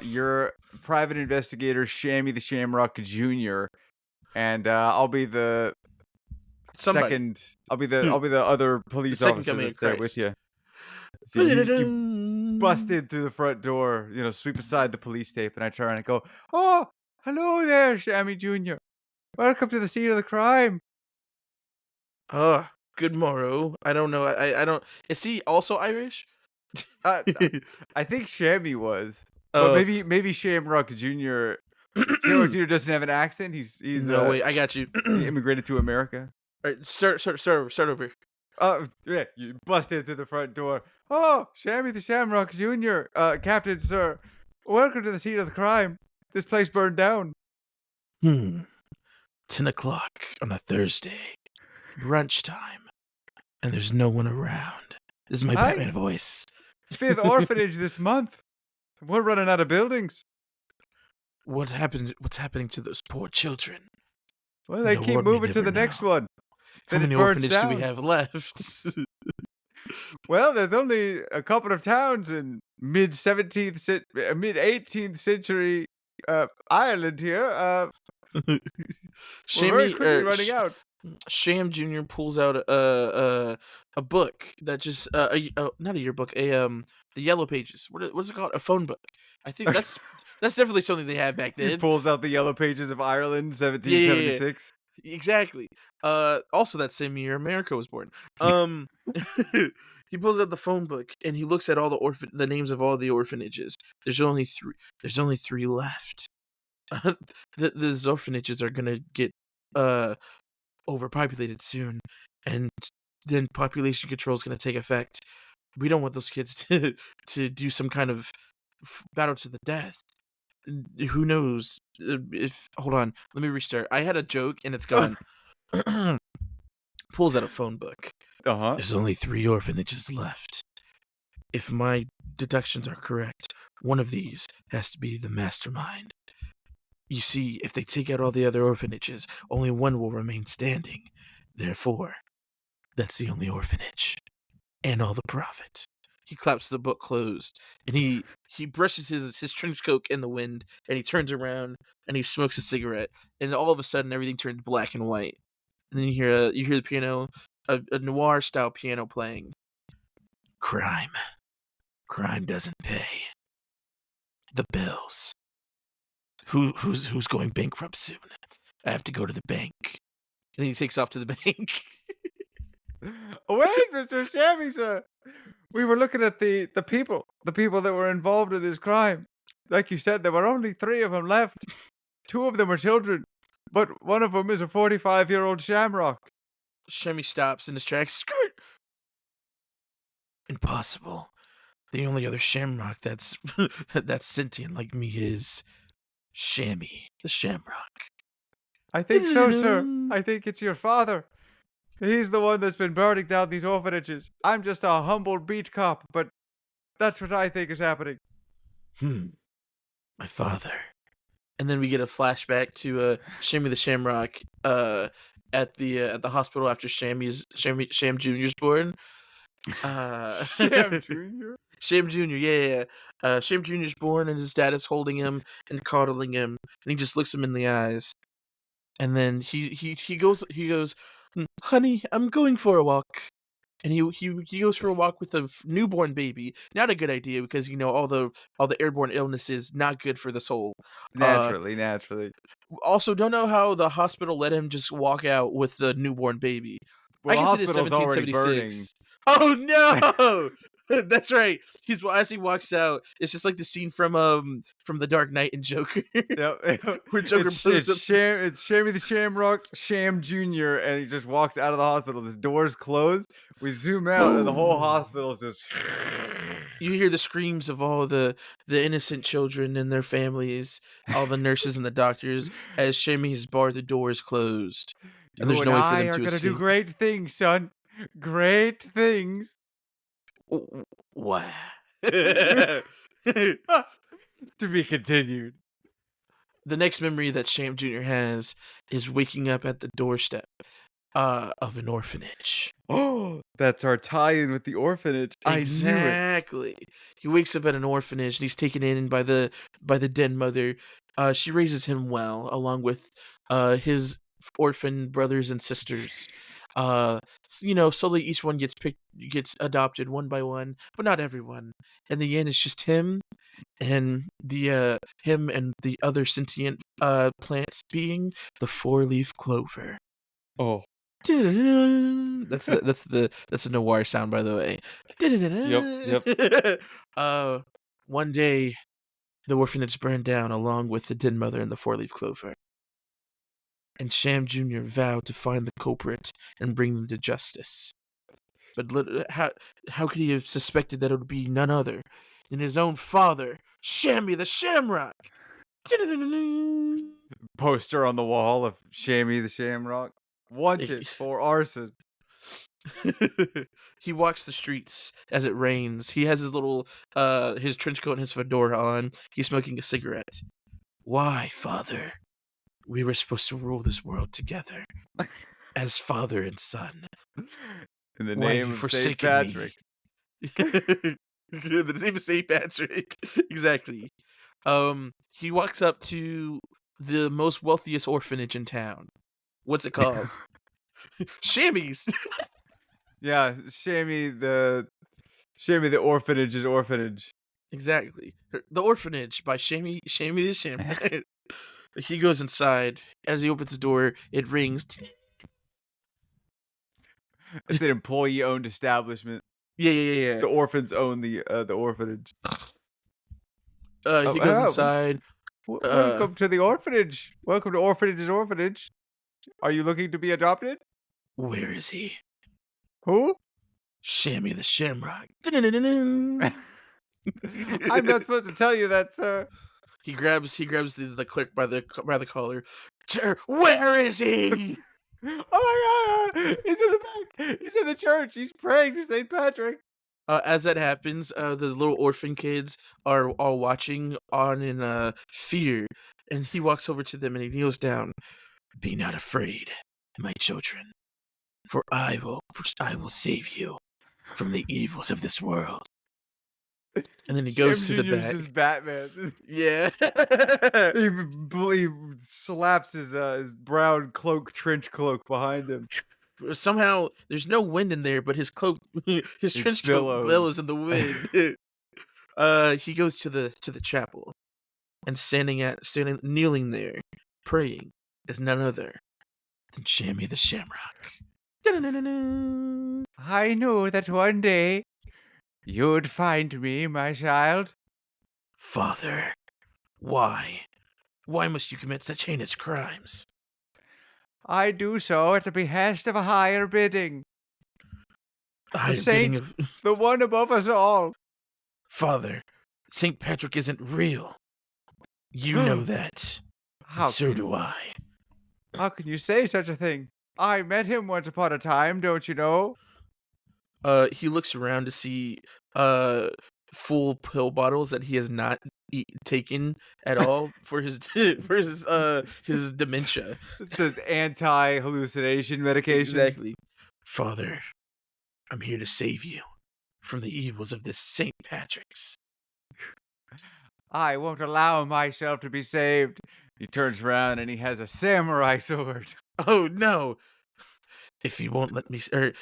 Speaker 2: You're private investigator Shammie the Shamrock Junior, and I'll be the
Speaker 1: Somebody.
Speaker 2: second.
Speaker 1: Hmm.
Speaker 2: I'll be the other
Speaker 1: The
Speaker 2: police
Speaker 1: second
Speaker 2: officer
Speaker 1: coming of
Speaker 2: that's there with
Speaker 1: Christ.
Speaker 2: you. So you bust
Speaker 1: Ba-da-dum.
Speaker 2: in through the front door, sweep aside the police tape, and I turn and go, "Oh, hello there, Shammie Junior. Welcome to the scene of the crime."
Speaker 1: Good morrow. I don't know. I don't. Is he also Irish?
Speaker 2: Uh, I think Shammie was, but
Speaker 1: Oh.
Speaker 2: maybe Shamrock Junior. Shamrock Junior doesn't have an accent.
Speaker 1: No, wait. I got you.
Speaker 2: he
Speaker 1: All
Speaker 2: immigrated to America.
Speaker 1: right. Start over.
Speaker 2: Yeah, you bust in through the front door. Oh, Shammie the Shamrock Junior. Captain, sir, welcome to the scene of the crime. This place burned down.
Speaker 1: 10 o'clock on a Thursday. Brunch time. And there's no one around. This is my
Speaker 2: Hi,
Speaker 1: Batman voice.
Speaker 2: fifth orphanage this month. We're running out of buildings.
Speaker 1: What happened? What's happening to those poor children?
Speaker 2: Well, they
Speaker 1: The
Speaker 2: keep
Speaker 1: world may
Speaker 2: moving to
Speaker 1: never
Speaker 2: the
Speaker 1: know.
Speaker 2: next one.
Speaker 1: How
Speaker 2: Then
Speaker 1: many
Speaker 2: it burns
Speaker 1: orphanages do we
Speaker 2: down.
Speaker 1: have left?
Speaker 2: Well, there's only a couple of towns in mid 18th century Ireland here. We're very
Speaker 1: Shammy,
Speaker 2: quickly running out.
Speaker 1: Sham Junior pulls out a book that just not a yearbook, the yellow pages. What is it called? A phone book. I think that's definitely something they had back
Speaker 2: He
Speaker 1: then.
Speaker 2: pulls out the yellow pages of Ireland,
Speaker 1: Yeah.
Speaker 2: 1776.
Speaker 1: Exactly. Also that same year America was born. Um, he pulls out the phone book and he looks at all the names of all the orphanages. There's only three. There's only three left. Those orphanages are gonna get uh overpopulated soon, and then population control is gonna take effect. We don't want those kids to do some kind of battle to the death. Who knows if hold on, let me restart. I had a joke and it's gone. Pulls out a phone book.
Speaker 2: Uh-huh.
Speaker 1: There's only 3 orphanages left. If my deductions are correct, one of these has to be the mastermind. You see, if they take out all the other orphanages, only one will remain standing. Therefore, that's the only orphanage. And all the profit. He claps the book closed, and he brushes his trench coat in the wind, and he turns around and he smokes a cigarette, and all of a sudden everything turns black and white. And then you hear the piano, a noir style piano playing. Crime doesn't pay. The bills. Who's going bankrupt soon? I have to go to the bank. And then he takes off to the bank.
Speaker 2: Wait, Mr. Shammie, sir. We were looking at the people that were involved in this crime. Like you said, there were only 3 of them left. 2 of them are children, but one of them is a 45-year-old Shamrock.
Speaker 1: Shammie stops in his tracks. Skirt! Impossible. The only other Shamrock that's that's sentient like me is Shammie, the Shamrock.
Speaker 2: I think so, sir. I think it's your father. He's the one that's been burning down these orphanages. I'm just a humble beat cop, but that's what I think is happening.
Speaker 1: My father. And then we get a flashback to Shammie the Shamrock at the hospital after Sham Jr.'s born.
Speaker 2: Sham Jr.?
Speaker 1: Sham Jr., yeah. Sham Jr.'s born and his dad is holding him and coddling him, and he just looks him in the eyes. And then he goes, honey, I'm going for a walk. And he goes for a walk with a newborn baby. Not a good idea because all the airborne illnesses not good for the soul.
Speaker 2: Naturally.
Speaker 1: Also, don't know how the hospital let him just walk out with the newborn baby.
Speaker 2: Well,
Speaker 1: I
Speaker 2: the
Speaker 1: guess it is
Speaker 2: hospital's already
Speaker 1: 1776. Oh no! That's right. As he walks out, it's just like the scene from The Dark Knight and Joker.
Speaker 2: Yep.
Speaker 1: Where Joker
Speaker 2: it's
Speaker 1: blows up.
Speaker 2: it's Shammie the Shamrock, Sham Jr., and he just walks out of the hospital. His doors close. We zoom out, and the whole hospital's just.
Speaker 1: You hear the screams of all the innocent children and their families, all the nurses and the doctors, as Shammie's bar the doors closed. And there's no way for them to escape.
Speaker 2: Do great things, son. Great things.
Speaker 1: What?
Speaker 2: To be continued.
Speaker 1: The next memory that Sham Jr. has is waking up at the doorstep of an orphanage.
Speaker 2: Oh, that's our tie-in with the orphanage.
Speaker 1: Exactly. He wakes up at an orphanage and he's taken in by the dead mother. She raises him well, along with his orphan brothers and sisters. Slowly each one gets adopted one by one, but not everyone. In the end, it's just him and the other sentient plants being the 4-leaf clover.
Speaker 2: Oh.
Speaker 1: That's a noir sound, by the way.
Speaker 2: Yep.
Speaker 1: One day, the orphanage burned down along with the dead mother and the 4-leaf clover. And Sham Jr. vowed to find the culprit and bring them to justice. But how could he have suspected that it would be none other than his own father, Shammie the Shamrock?
Speaker 2: Poster on the wall of Shammie the Shamrock. Wanted for arson.
Speaker 1: He walks the streets as it rains. He has his little his trench coat and his fedora on. He's smoking a cigarette. Why, father? We were supposed to rule this world together as father and son.
Speaker 2: In the name of St. Patrick.
Speaker 1: The name of St. Patrick. Exactly. He walks up to the most wealthiest orphanage in town. What's it called? Shammie's.
Speaker 2: Yeah, Shammie the orphanage's orphanage.
Speaker 1: Exactly. The Orphanage by Shammie the Shamrock. He goes inside. As he opens the door, it rings.
Speaker 2: It's an employee-owned establishment.
Speaker 1: Yeah.
Speaker 2: The orphans own the orphanage.
Speaker 1: He goes inside. Uh,
Speaker 2: Welcome to the orphanage. Welcome to Orphanage's orphanage. Are you looking to be adopted?
Speaker 1: where is he?
Speaker 2: Who?
Speaker 1: Shammie the Shamrock. Dun-dun-dun-dun-dun.
Speaker 2: I'm not supposed to tell you that, sir.
Speaker 1: He grabs the clerk by the collar. Where is he?
Speaker 2: Oh my god! He's in the back. He's in the church. He's praying to Saint Patrick.
Speaker 1: As that happens, the little orphan kids are all watching on in fear, and he walks over to them and he kneels down. Be not afraid, my children, for I will save you from the evils of this world. And then he goes to the
Speaker 2: Junior's
Speaker 1: back.
Speaker 2: just Batman.
Speaker 1: Yeah.
Speaker 2: He slaps his brown trench cloak behind him.
Speaker 1: Somehow there's no wind in there, but his cloak, his trench coat
Speaker 2: billows.
Speaker 1: billows in the wind. He goes to the chapel, and kneeling there, praying, is none other than Shammie the Shamrock. Da-da-da-da-da.
Speaker 2: I knew that one day you'd find me, my child.
Speaker 1: Father, why? Why must you commit such heinous crimes?
Speaker 2: I do so at the behest of a higher bidding.
Speaker 1: The
Speaker 2: The
Speaker 1: higher bidding
Speaker 2: saint,
Speaker 1: of
Speaker 2: the one above us all.
Speaker 1: Father, Saint Patrick isn't real. You know that.
Speaker 2: How
Speaker 1: And so
Speaker 2: can,
Speaker 1: do I.
Speaker 2: how can you say such a thing? I met him once upon a time, don't you know?
Speaker 1: He looks around to see full pill bottles that he has not taken at all for his his dementia.
Speaker 2: It says anti-hallucination medication.
Speaker 1: Exactly. Father, I'm here to save you from the evils of this St. Patrick's.
Speaker 2: I won't allow myself to be saved. He turns around and he has a samurai sword.
Speaker 1: Oh no! If you won't let me, or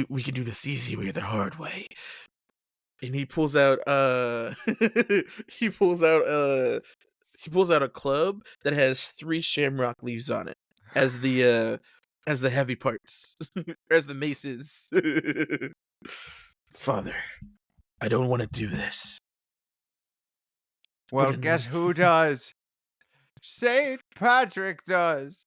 Speaker 1: we can do this easy way or the hard way. And he pulls out he pulls out a club that has 3 shamrock leaves on it as the heavy parts, as the maces. Father, I don't want to do this.
Speaker 2: Well,
Speaker 1: in
Speaker 2: guess
Speaker 1: the-
Speaker 2: who does? Saint Patrick does.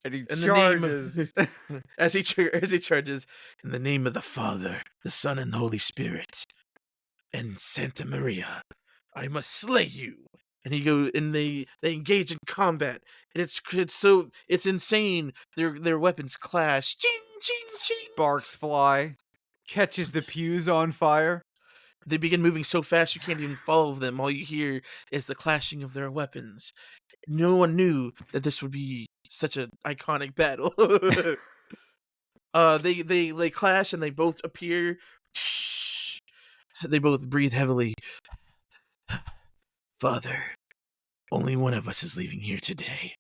Speaker 2: And he
Speaker 1: In the
Speaker 2: charges.
Speaker 1: name of, as he charges, in the name of the Father, the Son, and the Holy Spirit, and Santa Maria, I must slay you. And they engage in combat, and it's insane. Their weapons clash. Ching ching ching.
Speaker 2: Sparks fly. Catches the pews on fire.
Speaker 1: They begin moving so fast you can't even follow them. All you hear is the clashing of their weapons. No one knew that this would be such an iconic battle. They clash and they both appear. They both breathe heavily. Father, only one of us is leaving here today.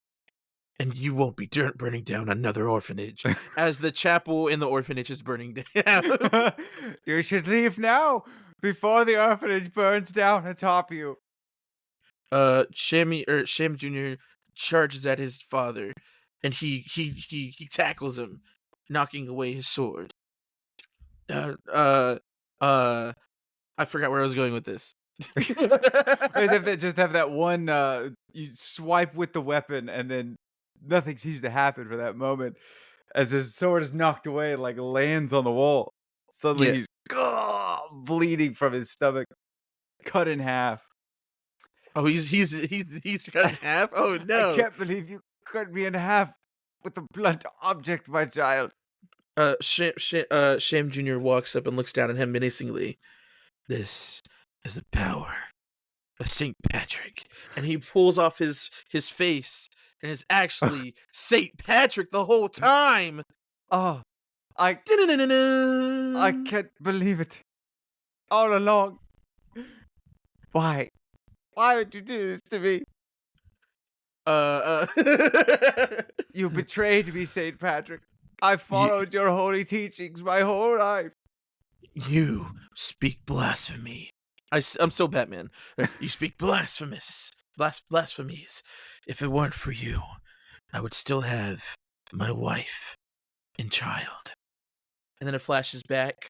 Speaker 1: And you won't be burning down another orphanage, as the chapel in the orphanage is burning down.
Speaker 2: You should leave now, before the orphanage burns down atop you.
Speaker 1: Sham Jr. charges at his father, and he tackles him, knocking away his sword. I forgot where I was going with this.
Speaker 2: Just have that one, you swipe with the weapon, and then nothing seems to happen for that moment. As his sword is knocked away, it, like, lands on the wall. Suddenly
Speaker 1: Yeah.
Speaker 2: he's bleeding from his stomach, cut in half.
Speaker 1: Oh, he's cut in half. Oh no!
Speaker 2: I can't believe you cut me in half with a blunt object, my child.
Speaker 1: Sham Jr. walks up and looks down at him menacingly. This is the power of Saint Patrick, and he pulls off his face, and it's actually Saint Patrick the whole time.
Speaker 2: Oh, I
Speaker 1: I
Speaker 2: can't believe it. All along. Why? Why would you do this to me? You betrayed me, Saint Patrick. I followed your holy teachings my whole life.
Speaker 1: You speak blasphemy. I'm so Batman. You speak blasphemies. If it weren't for you, I would still have my wife and child. And then it flashes back.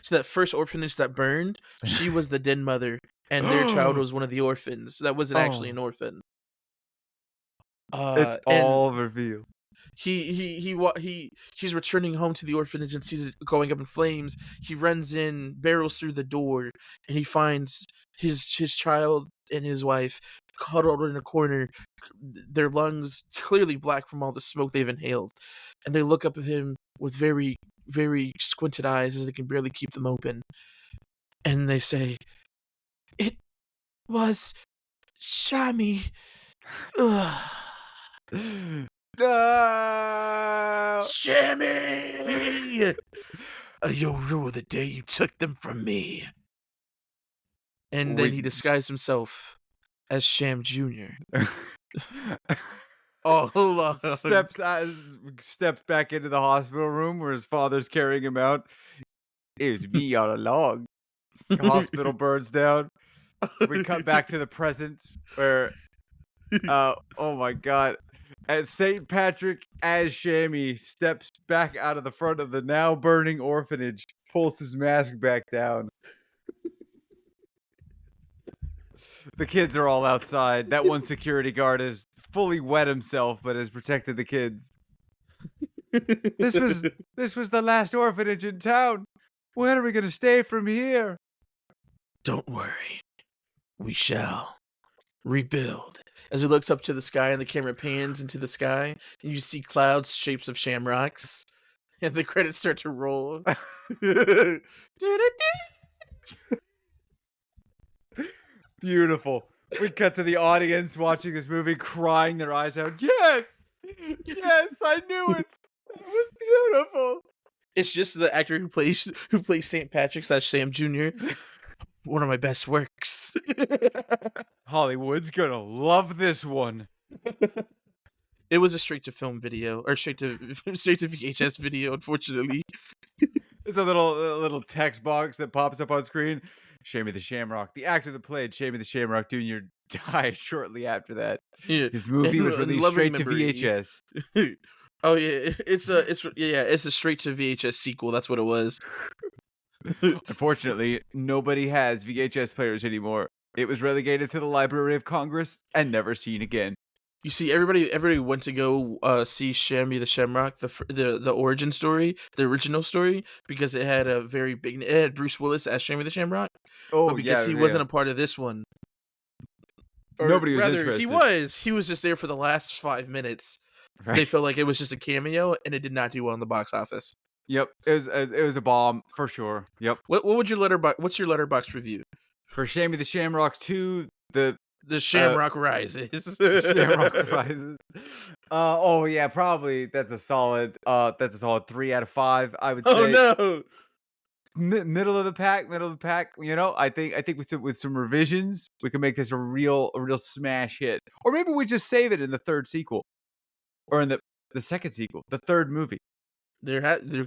Speaker 1: So that first orphanage that burned, she was the dead mother and their child was one of the orphans that wasn't actually an
Speaker 2: Oh,
Speaker 1: orphan.
Speaker 2: it's
Speaker 1: And
Speaker 2: all revealed.
Speaker 1: he's returning home to the orphanage and sees it going up in flames. He runs in, barrels through the door, and he finds his child and his wife huddled in a corner, their lungs clearly black from all the smoke they've inhaled. And they look up at him with very, very squinted eyes as they can barely keep them open. And they say, "It was Shammie." Ugh.
Speaker 2: No!
Speaker 1: Shammie! You'll rue the day you took them from me. And then
Speaker 2: We
Speaker 1: he disguised himself as Sham Jr. all along.
Speaker 2: steps back into the hospital room where his father's carrying him out. It was me all along. Hospital burns down. We cut back to the present where, oh my god, as St. Patrick as Shammie steps back out of the front of the now burning orphanage, pulls his mask back down. The kids are all outside. That one security guard is fully wet himself, but has protected the kids. This was the last orphanage in town. When are we gonna stay from here?
Speaker 1: Don't worry. We shall rebuild. As he looks up to the sky and the camera pans into the sky, and you see clouds, shapes of shamrocks, and the credits start to roll.
Speaker 2: Beautiful. We cut to the audience watching this movie, crying their eyes out. Yes! Yes, I knew it! It was beautiful!
Speaker 1: It's just the actor who plays St. Patrick / Sam Jr. One of my best works.
Speaker 2: Hollywood's gonna love this one.
Speaker 1: It was a straight to film video, or straight to VHS video, unfortunately.
Speaker 2: There's a little text box that pops up on screen. Shammie the Shamrock, the actor that played Shammie the Shamrock Jr., died shortly after that.
Speaker 1: Yeah.
Speaker 2: His movie was released straight to VHS.
Speaker 1: Oh yeah, it's a straight to VHS sequel. That's what it was.
Speaker 2: Unfortunately, nobody has VHS players anymore. It was relegated to the Library of Congress and never seen again.
Speaker 1: You see, everybody went to go see Shammie the Shamrock, the origin story, the original story, because it had a very big. It had Bruce Willis as Shammie the Shamrock.
Speaker 2: Oh,
Speaker 1: but because he wasn't a part of this one. Or
Speaker 2: Nobody was
Speaker 1: rather,
Speaker 2: interested.
Speaker 1: he was just there for the last 5 minutes.
Speaker 2: Right.
Speaker 1: They felt like it was just a cameo, and it did not do well in the box office.
Speaker 2: Yep, it was a bomb for sure. Yep.
Speaker 1: What's your Letterboxd review
Speaker 2: For Shammie the Shamrock 2, the
Speaker 1: Shamrock Rises?
Speaker 2: Shamrock Rises. Oh yeah, probably that's a solid 3 out of 5. I would say.
Speaker 1: Oh no.
Speaker 2: Middle of the pack. You know, I think with some revisions, we can make this a real smash hit. Or maybe we just save it in the third sequel, or in the second sequel, the third movie.
Speaker 1: There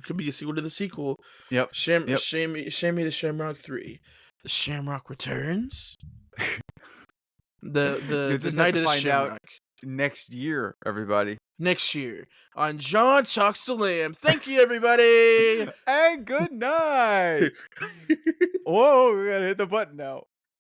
Speaker 1: could be a sequel to the sequel.
Speaker 2: Yep.
Speaker 1: Shammie the Shamrock 3. The Shamrock Returns. The Night of the Shamrock.
Speaker 2: Next year, everybody.
Speaker 1: Next year on John Talks to Lamb. Thank you, everybody.
Speaker 2: And good night. Whoa, we gotta hit the button now.